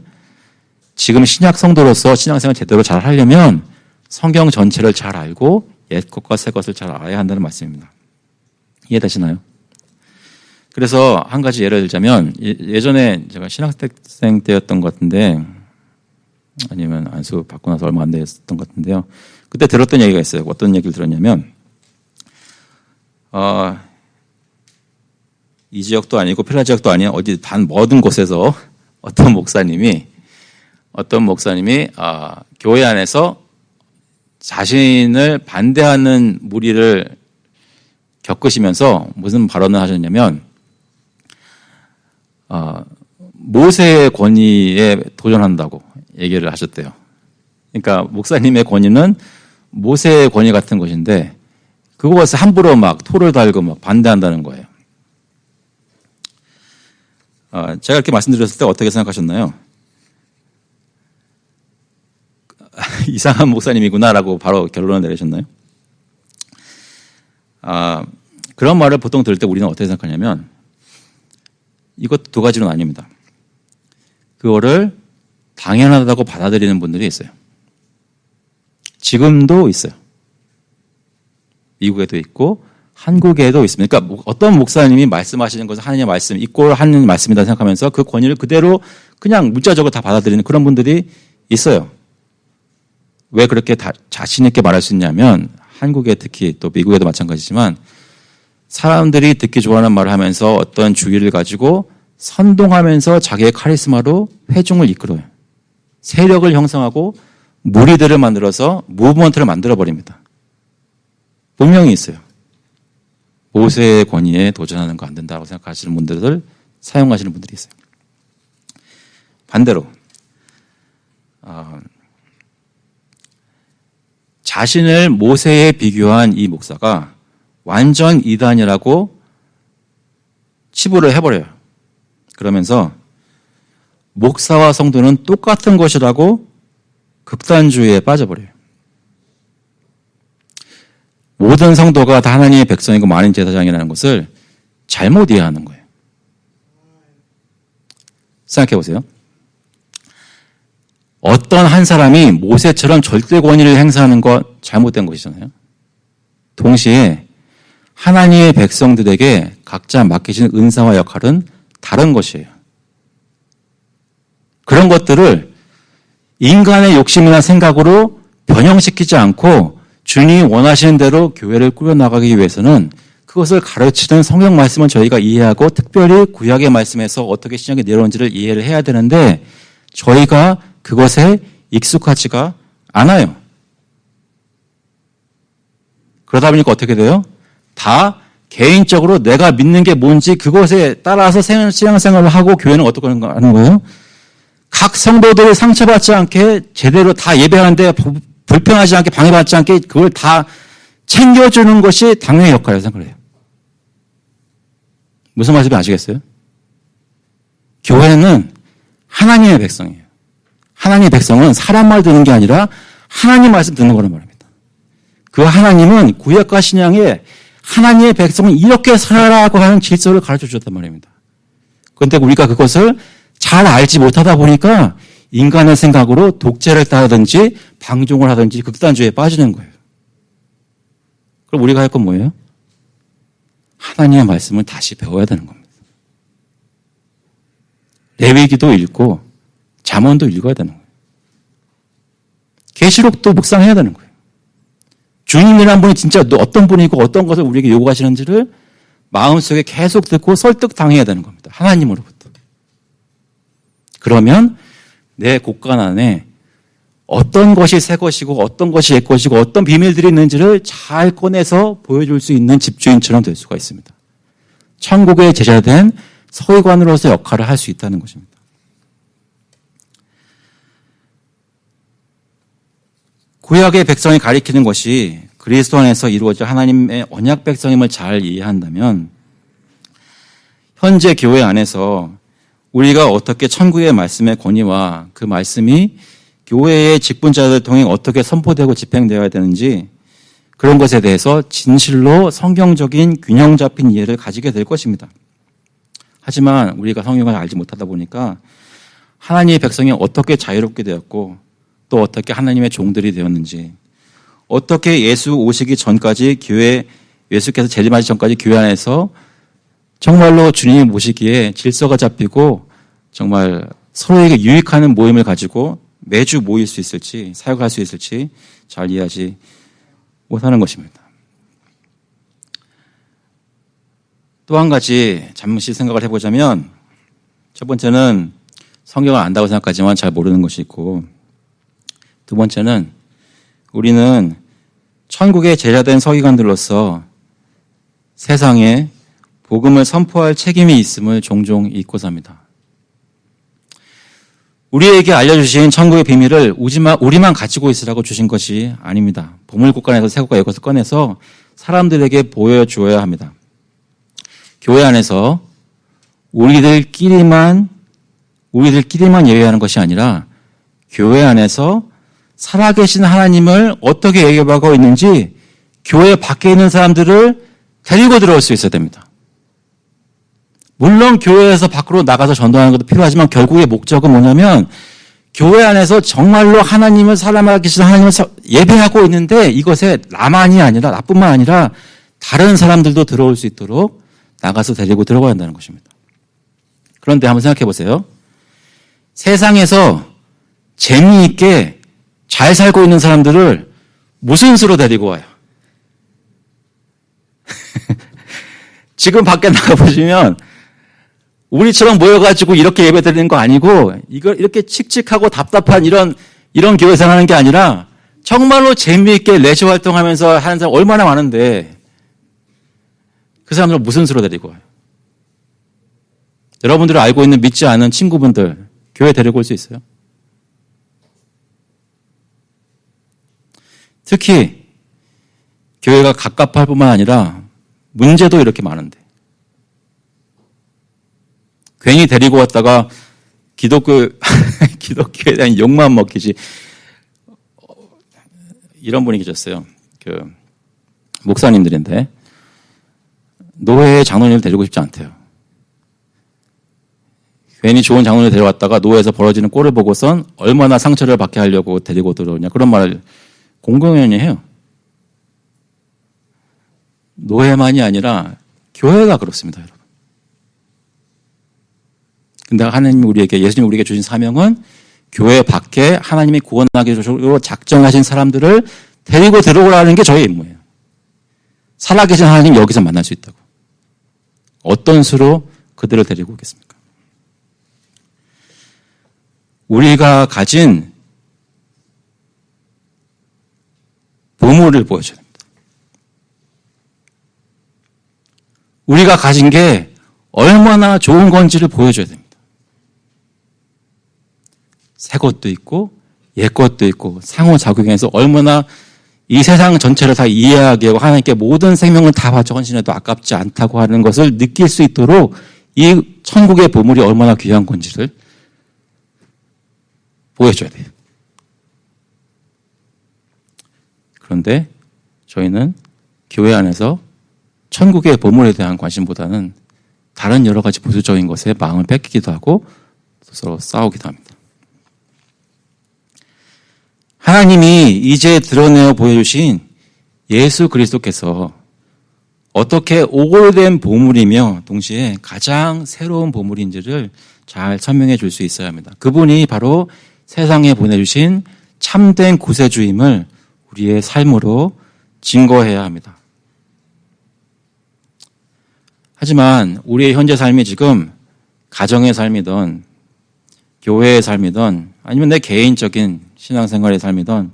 S1: 지금 신약 성도로서 신앙생활을 제대로 잘 하려면 성경 전체를 잘 알고 옛 것과 새 것을 잘 알아야 한다는 말씀입니다. 이해되시나요? 그래서 한 가지 예를 들자면 예전에 제가 신학생 때였던 것 같은데 아니면 안수 받고 나서 얼마 안 됐던 것 같은데요. 그때 들었던 얘기가 있어요. 어떤 얘기를 들었냐면 이 지역도 아니고 필라 지역도 아닌 어디 단 모든 곳에서 어떤 목사님이 교회 안에서 자신을 반대하는 무리를 겪으시면서 무슨 발언을 하셨냐면 모세의 권위에 도전한다고 얘기를 하셨대요. 그러니까 목사님의 권위는 모세의 권위 같은 것인데 그것을 함부로 막 토를 달고 막 반대한다는 거예요. 제가 이렇게 말씀드렸을 때 어떻게 생각하셨나요? 이상한 목사님이구나라고 바로 결론을 내리셨나요? 그런 말을 보통 들을 때 우리는 어떻게 생각하냐면 이것 두 가지로 나뉩니다. 그거를 당연하다고 받아들이는 분들이 있어요. 지금도 있어요. 미국에도 있고 한국에도 있습니다. 그러니까 어떤 목사님이 말씀하시는 것은 하나님의 말씀, 이꼴 하나님의 말씀이다 생각하면서 그 권위를 그대로 그냥 문자적으로 다 받아들이는 그런 분들이 있어요. 왜 그렇게 자신 있게 말할 수 있냐면 한국에 특히 또 미국에도 마찬가지지만 사람들이 듣기 좋아하는 말을 하면서 어떤 주의를 가지고 선동하면서 자기의 카리스마로 회중을 이끌어요. 세력을 형성하고 무리들을 만들어서 무브먼트를 만들어버립니다. 분명히 있어요. 모세의 권위에 도전하는 거 안 된다고 생각하시는 분들을 사용하시는 분들이 있어요. 반대로 자신을 모세에 비교한 이 목사가 완전 이단이라고 치부를 해버려요. 그러면서 목사와 성도는 똑같은 것이라고 극단주의에 빠져버려요. 모든 성도가 다 하나님의 백성이고 많은 제사장이라는 것을 잘못 이해하는 거예요. 생각해 보세요. 어떤 한 사람이 모세처럼 절대 권위를 행사하는 것 잘못된 것이잖아요. 동시에 하나님의 백성들에게 각자 맡기신 은사와 역할은 다른 것이에요. 그런 것들을 인간의 욕심이나 생각으로 변형시키지 않고 주님이 원하시는 대로 교회를 꾸려나가기 위해서는 그것을 가르치는 성경 말씀을 저희가 이해하고 특별히 구약의 말씀에서 어떻게 신약이 내려온지를 이해를 해야 되는데 저희가 그것에 익숙하지가 않아요. 그러다 보니까 어떻게 돼요? 다 개인적으로 내가 믿는 게 뭔지 그것에 따라서 신앙생활을 하고 교회는 어떻게 하는 거예요? 각 성도들이 상처받지 않게 제대로 다 예배하는데 불편하지 않게 방해받지 않게 그걸 다 챙겨주는 것이 당연히 역할이라고 생각을 해요. 무슨 말씀인지 아시겠어요? 교회는 하나님의 백성이에요. 하나님의 백성은 사람 말 듣는 게 아니라 하나님 말씀 듣는 거란 말입니다. 그 하나님은 구약과 신약에 하나님의 백성은 이렇게 살아라고 하는 질서를 가르쳐 주셨단 말입니다. 그런데 우리가 그것을 잘 알지 못하다 보니까 인간의 생각으로 독재를 따르든지 방종을 하든지 극단주의에 빠지는 거예요. 그럼 우리가 할 건 뭐예요? 하나님의 말씀을 다시 배워야 되는 겁니다. 레위기도 읽고 잠언도 읽어야 되는 거예요. 계시록도 묵상해야 되는 거예요. 주님이라는 분이 진짜 어떤 분이고 어떤 것을 우리에게 요구하시는지를 마음속에 계속 듣고 설득당해야 되는 겁니다. 하나님으로부터. 그러면 내 곳간 안에 어떤 것이 새 것이고 어떤 것이 옛 것이고 어떤 비밀들이 있는지를 잘 꺼내서 보여줄 수 있는 집주인처럼 될 수가 있습니다. 천국의 제자된 서기관으로서 역할을 할 수 있다는 것입니다. 구약의 백성이 가리키는 것이 그리스도 안에서 이루어질 하나님의 언약 백성임을 잘 이해한다면 현재 교회 안에서 우리가 어떻게 천국의 말씀의 권위와 그 말씀이 교회의 직분자들을 통해 어떻게 선포되고 집행되어야 되는지 그런 것에 대해서 진실로 성경적인 균형 잡힌 이해를 가지게 될 것입니다. 하지만 우리가 성경을 알지 못하다 보니까 하나님의 백성이 어떻게 자유롭게 되었고 또 어떻게 하나님의 종들이 되었는지 어떻게 예수 오시기 전까지 예수께서 재림하시기 전까지 교회 안에서 정말로 주님이 모시기에 질서가 잡히고 정말 서로에게 유익하는 모임을 가지고 매주 모일 수 있을지, 사역할 수 있을지 잘 이해하지 못하는 것입니다. 또 한 가지 잠시 생각을 해보자면, 첫 번째는 성경을 안다고 생각하지만 잘 모르는 것이 있고, 두 번째는 우리는 천국에 제자된 서기관들로서 세상에 복음을 선포할 책임이 있음을 종종 잊고 삽니다. 우리에게 알려주신 천국의 비밀을 우리만 가지고 있으라고 주신 것이 아닙니다. 보물국간에서 새것과 이것을 꺼내서 사람들에게 보여주어야 합니다. 교회 안에서 우리들끼리만 예배하는 것이 아니라 교회 안에서 살아계신 하나님을 어떻게 예배하고 있는지 교회 밖에 있는 사람들을 데리고 들어올 수 있어야 됩니다. 물론 교회에서 밖으로 나가서 전도하는 것도 필요하지만 결국의 목적은 뭐냐면 교회 안에서 정말로 하나님을 살아계신 하나님을 예배하고 있는데 이것에 나뿐만 아니라 다른 사람들도 들어올 수 있도록 나가서 데리고 들어가야 한다는 것입니다. 그런데 한번 생각해 보세요. 세상에서 재미있게 잘 살고 있는 사람들을 무슨 수로 데리고 와요? 지금 밖에 나가보시면 우리처럼 모여가지고 이렇게 예배 드리는 거 아니고 이걸 이렇게 칙칙하고 답답한 이런 교회 생활하는 게 아니라 정말로 재미있게 레저 활동하면서 하는 사람 얼마나 많은데 그 사람들을 무슨 수로 데리고 와요? 여러분들이 알고 있는 믿지 않은 친구분들 교회 데리고 올 수 있어요? 특히 교회가 갑갑할 뿐만 아니라 문제도 이렇게 많은데 괜히 데리고 왔다가 기독교에 대한 욕만 먹히지. 이런 분이 계셨어요. 목사님들인데 노회의 장로님을 데리고 싶지 않대요. 괜히 좋은 장로를 데려왔다가 노회에서 벌어지는 꼴을 보고선 얼마나 상처를 받게 하려고 데리고 들어오냐. 그런 말을 공공연히 해요. 노회만이 아니라 교회가 그렇습니다, 여러분. 근데 예수님이 우리에게 주신 사명은 교회 밖에 하나님이 구원하기 위해서 작정하신 사람들을 데리고 들어오라는 게 저의 임무예요. 살아계신 하나님 여기서 만날 수 있다고. 어떤 수로 그들을 데리고 오겠습니까? 우리가 가진 보물을 보여줘야 됩니다. 우리가 가진 게 얼마나 좋은 건지를 보여줘야 됩니다. 새 것도 있고 옛 것도 있고 상호작용해서 얼마나 이 세상 전체를 다 이해하게 하고 하나님께 모든 생명을 다 바쳐 헌신해도 아깝지 않다고 하는 것을 느낄 수 있도록 이 천국의 보물이 얼마나 귀한 건지를 보여줘야 돼요. 그런데 저희는 교회 안에서 천국의 보물에 대한 관심보다는 다른 여러 가지 부수적인 것에 마음을 뺏기기도 하고 서로 싸우기도 합니다. 하나님이 이제 드러내어 보여주신 예수 그리스도께서 어떻게 오래된 보물이며 동시에 가장 새로운 보물인지를 잘 설명해 줄 수 있어야 합니다. 그분이 바로 세상에 보내주신 참된 구세주임을 우리의 삶으로 증거해야 합니다. 하지만 우리의 현재 삶이 지금 가정의 삶이든 교회의 삶이든 아니면 내 개인적인 신앙생활의 삶이든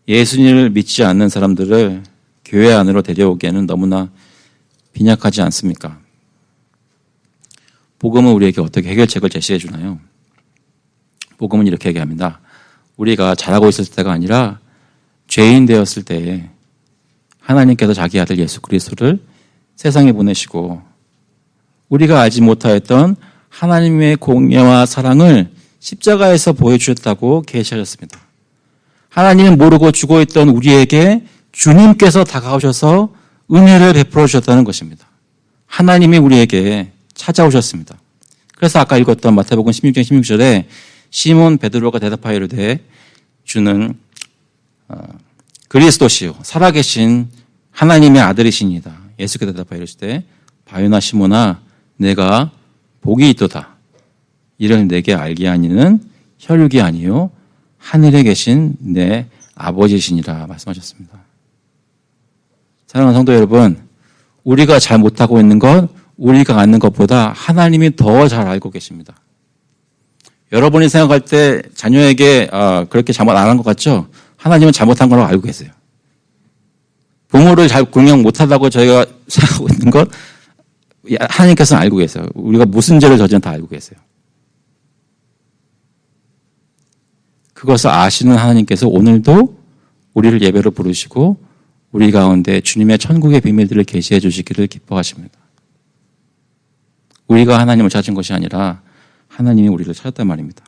S1: 예수님을 믿지 않는 사람들을 교회 안으로 데려오기에는 너무나 빈약하지 않습니까? 복음은 우리에게 어떻게 해결책을 제시해 주나요? 복음은 이렇게 얘기합니다. 우리가 잘하고 있을 때가 아니라 죄인 되었을 때에 하나님께서 자기 아들 예수 그리스도를 세상에 보내시고 우리가 알지 못하였던 하나님의 공의와 사랑을 십자가에서 보여주셨다고 계시하셨습니다. 하나님은 모르고 죽어있던 우리에게 주님께서 다가오셔서 은혜를 베풀어 주셨다는 것입니다. 하나님이 우리에게 찾아오셨습니다. 그래서 아까 읽었던 마태복음 16장 16절에 시몬 베드로가 대답하여 이르되 주는 그리스도시요 살아계신 하나님의 아들이시니이다. 예수께서 대답하여 이르시되 바요나 시모나 내가 복이 있도다. 이를 내게 알게 하니는 혈육이 아니요 하늘에 계신 내 아버지시니라 말씀하셨습니다. 사랑하는 성도 여러분, 우리가 잘 못하고 있는 것, 우리가 아는 것보다 하나님이 더 잘 알고 계십니다. 여러분이 생각할 때 자녀에게 그렇게 잘못 안 한 것 같죠? 하나님은 잘못한 거라고 알고 계세요. 부모를 잘 공경 못하다고 저희가 생각하고 있는 것, 하나님께서는 알고 계세요. 우리가 무슨 죄를 저지른 다 알고 계세요. 그것을 아시는 하나님께서 오늘도 우리를 예배로 부르시고 우리 가운데 주님의 천국의 비밀들을 계시해 주시기를 기뻐하십니다. 우리가 하나님을 찾은 것이 아니라 하나님이 우리를 찾았단 말입니다.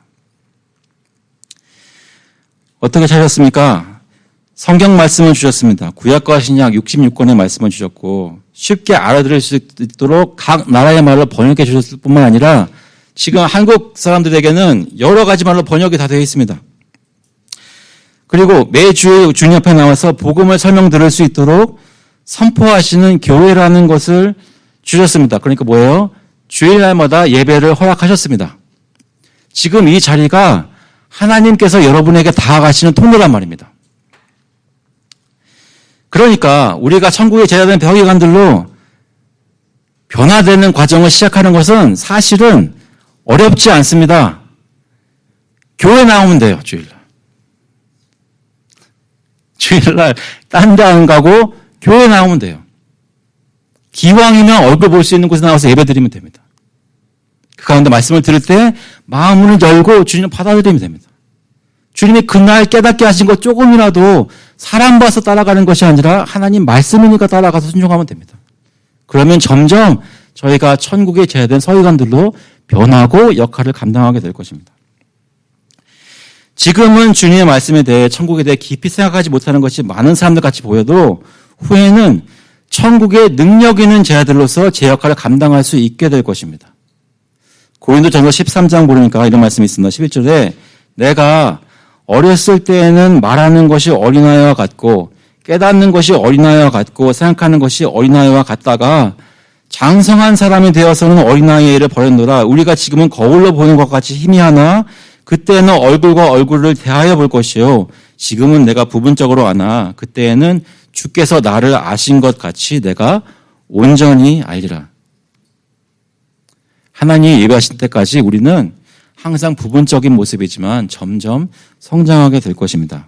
S1: 어떻게 찾았습니까? 성경 말씀을 주셨습니다. 구약과 신약 66권의 말씀을 주셨고 쉽게 알아들을 수 있도록 각 나라의 말로 번역해 주셨을 뿐만 아니라 지금 한국 사람들에게는 여러 가지 말로 번역이 다 되어 있습니다. 그리고 매주 주님 앞에 나와서 복음을 설명 들을 수 있도록 선포하시는 교회라는 것을 주셨습니다. 그러니까 뭐예요? 주일날마다 예배를 허락하셨습니다. 지금 이 자리가 하나님께서 여러분에게 다가가시는 통로란 말입니다. 그러니까 우리가 천국에 제자된 서기관들로 변화되는 과정을 시작하는 것은 사실은 어렵지 않습니다. 교회 나오면 돼요, 주일날. 주일날 딴 데 안 가고 교회 나오면 돼요. 기왕이면 얼굴 볼 수 있는 곳에 나와서 예배 드리면 됩니다. 그 가운데 말씀을 들을 때 마음을 열고 주님을 받아들이면 됩니다. 주님이 그날 깨닫게 하신 것 조금이라도 사람 봐서 따라가는 것이 아니라 하나님 말씀이니까 따라가서 순종하면 됩니다. 그러면 점점 저희가 천국에 제자된 서기관들로 변하고 역할을 감당하게 될 것입니다. 지금은 주님의 말씀에 대해 천국에 대해 깊이 생각하지 못하는 것이 많은 사람들 같이 보여도 후에는 천국의 능력 있는 제자들로서 제 역할을 감당할 수 있게 될 것입니다. 고린도전서 13장 보니까 이런 말씀이 있습니다. 11절에 내가 어렸을 때에는 말하는 것이 어린아이와 같고 깨닫는 것이 어린아이와 같고 생각하는 것이 어린아이와 같다가 장성한 사람이 되어서는 어린아이의 일을 버렸노라. 우리가 지금은 거울로 보는 것 같이 희미하나 그때는 얼굴과 얼굴을 대하여 볼 것이요. 지금은 내가 부분적으로 아나 그때에는 주께서 나를 아신 것 같이 내가 온전히 알리라. 하나님이 예배하실 때까지 우리는 항상 부분적인 모습이지만 점점 성장하게 될 것입니다.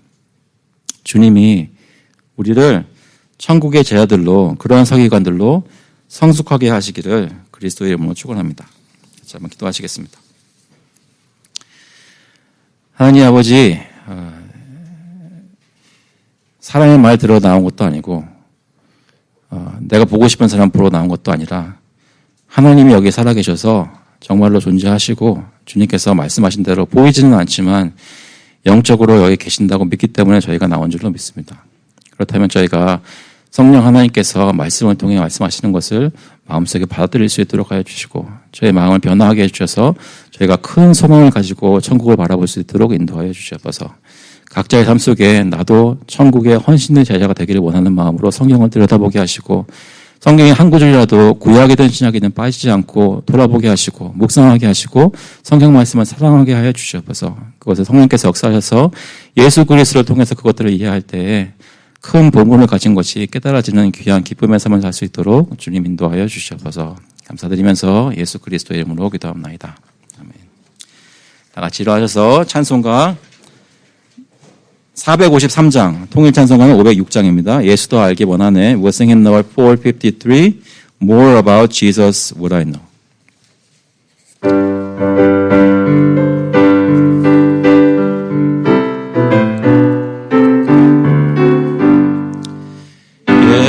S1: 주님이 우리를 천국의 제자들로 그러한 서기관들로 성숙하게 하시기를 그리스도의 이름으로 축원합니다. 자, 한번 기도하시겠습니다. 하나님 아버지, 사람의 말 들어 나온 것도 아니고 내가 보고 싶은 사람 보러 나온 것도 아니라 하나님이 여기 살아계셔서 정말로 존재하시고 주님께서 말씀하신 대로 보이지는 않지만 영적으로 여기 계신다고 믿기 때문에 저희가 나온 줄로 믿습니다. 그렇다면 저희가 성령 하나님께서 말씀을 통해 말씀하시는 것을 마음속에 받아들일 수 있도록 하여 주시고 저희 마음을 변화하게 해주셔서 저희가 큰 소망을 가지고 천국을 바라볼 수 있도록 인도하여 주시옵소서. 각자의 삶 속에 나도 천국의 헌신된 제자가 되기를 원하는 마음으로 성경을 들여다보게 하시고 성경의 한 구절이라도 구약이든 신약이든 빠지지 않고 돌아보게 하시고 묵상하게 하시고 성경 말씀을 사랑하게 하여 주시옵소서. 그것을 성령께서 역사하셔서 예수 그리스도를 통해서 그것들을 이해할 때에 큰 본문을 가진 것이 깨달아지는 귀한 기쁨의 삶을 살 수 있도록 주님 인도하여 주시옵소서. 감사드리면서 예수 그리스도의 이름으로 기도합나이다. 아멘. 다 같이 일어나셔서 찬송가 453장, 통일 찬송가는 506장입니다. 예수도 알기 원하네. We'll sing hymn number 453, More about Jesus would I know.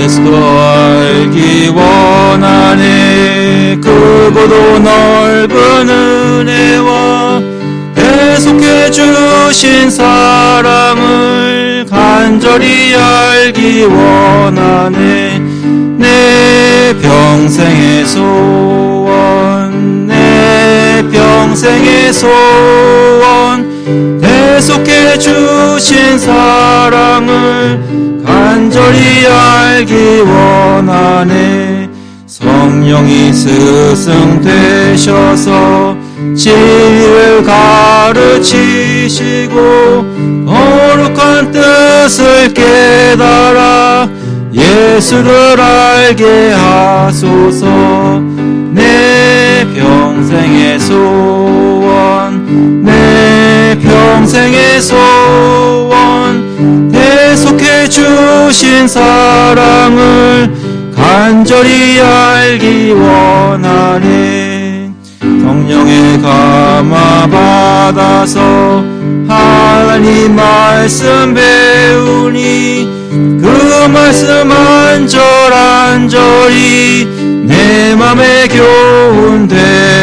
S2: 예수도 알기 원하네. 크고도 넓은 은혜와 계속해 주신 사랑을 간절히 알기 원하네. 내 평생의 소원, 내 평생의 소원, 계속해 주신 사랑을 간절히 알기 원하네. 성령이 스승되셔서 진리를 가르치시고 거룩한 뜻을 깨달아 예수를 알게 하소서. 내 평생의 소원, 내 평생의 소원, 대속해 주신 사랑을 간절히 알기 원하네. 성령의 감화 받아서 하나님 말씀 배우니 그 말씀 안절안절히 내 맘에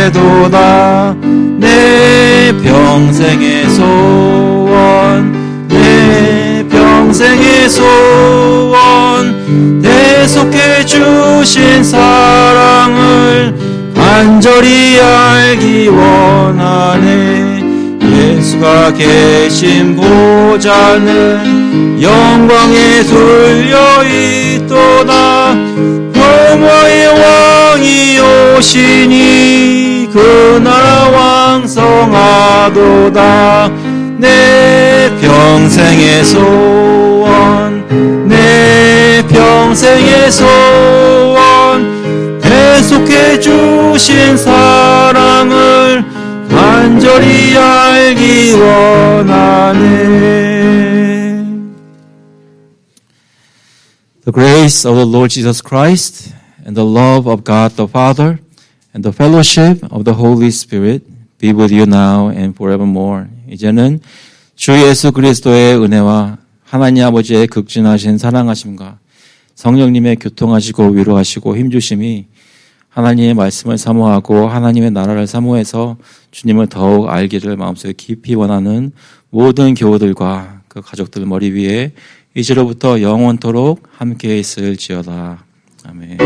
S2: 교훈되도다. 내 평생의 소원, 내 평생의 소원, 대속해 주신 사랑을 간절히 알기 원하네. 예수가 계신 보좌는 영광에 둘려 있도다. 평화의 왕이 오시니 그 나라 왕성하도다. 내 평생의 소원, 내 평생의 소원, 대속해 주신 사랑을 간절히 알기 원하네.
S1: The grace of the Lord Jesus Christ and the love of God the Father and the fellowship of the Holy Spirit be with you now and forevermore. 이제는 주 예수 그리스도의 은혜와 하나님 아버지의 극진하신 사랑하심과 성령님의 교통하시고 위로하시고 힘주심이 하나님의 말씀을 사모하고 하나님의 나라를 사모해서 주님을 더욱 알기를 마음속에 깊이 원하는 모든 교우들과 그 가족들 머리 위에 이제로부터 영원토록 함께 있을지어다. 아멘.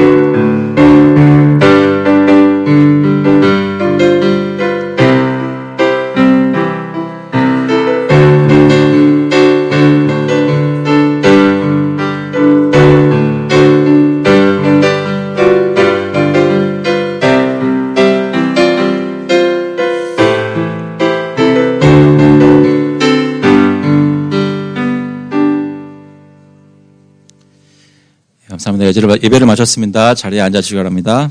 S1: 감사합니다. 예배를 마쳤습니다. 자리에 앉아주시기 바랍니다.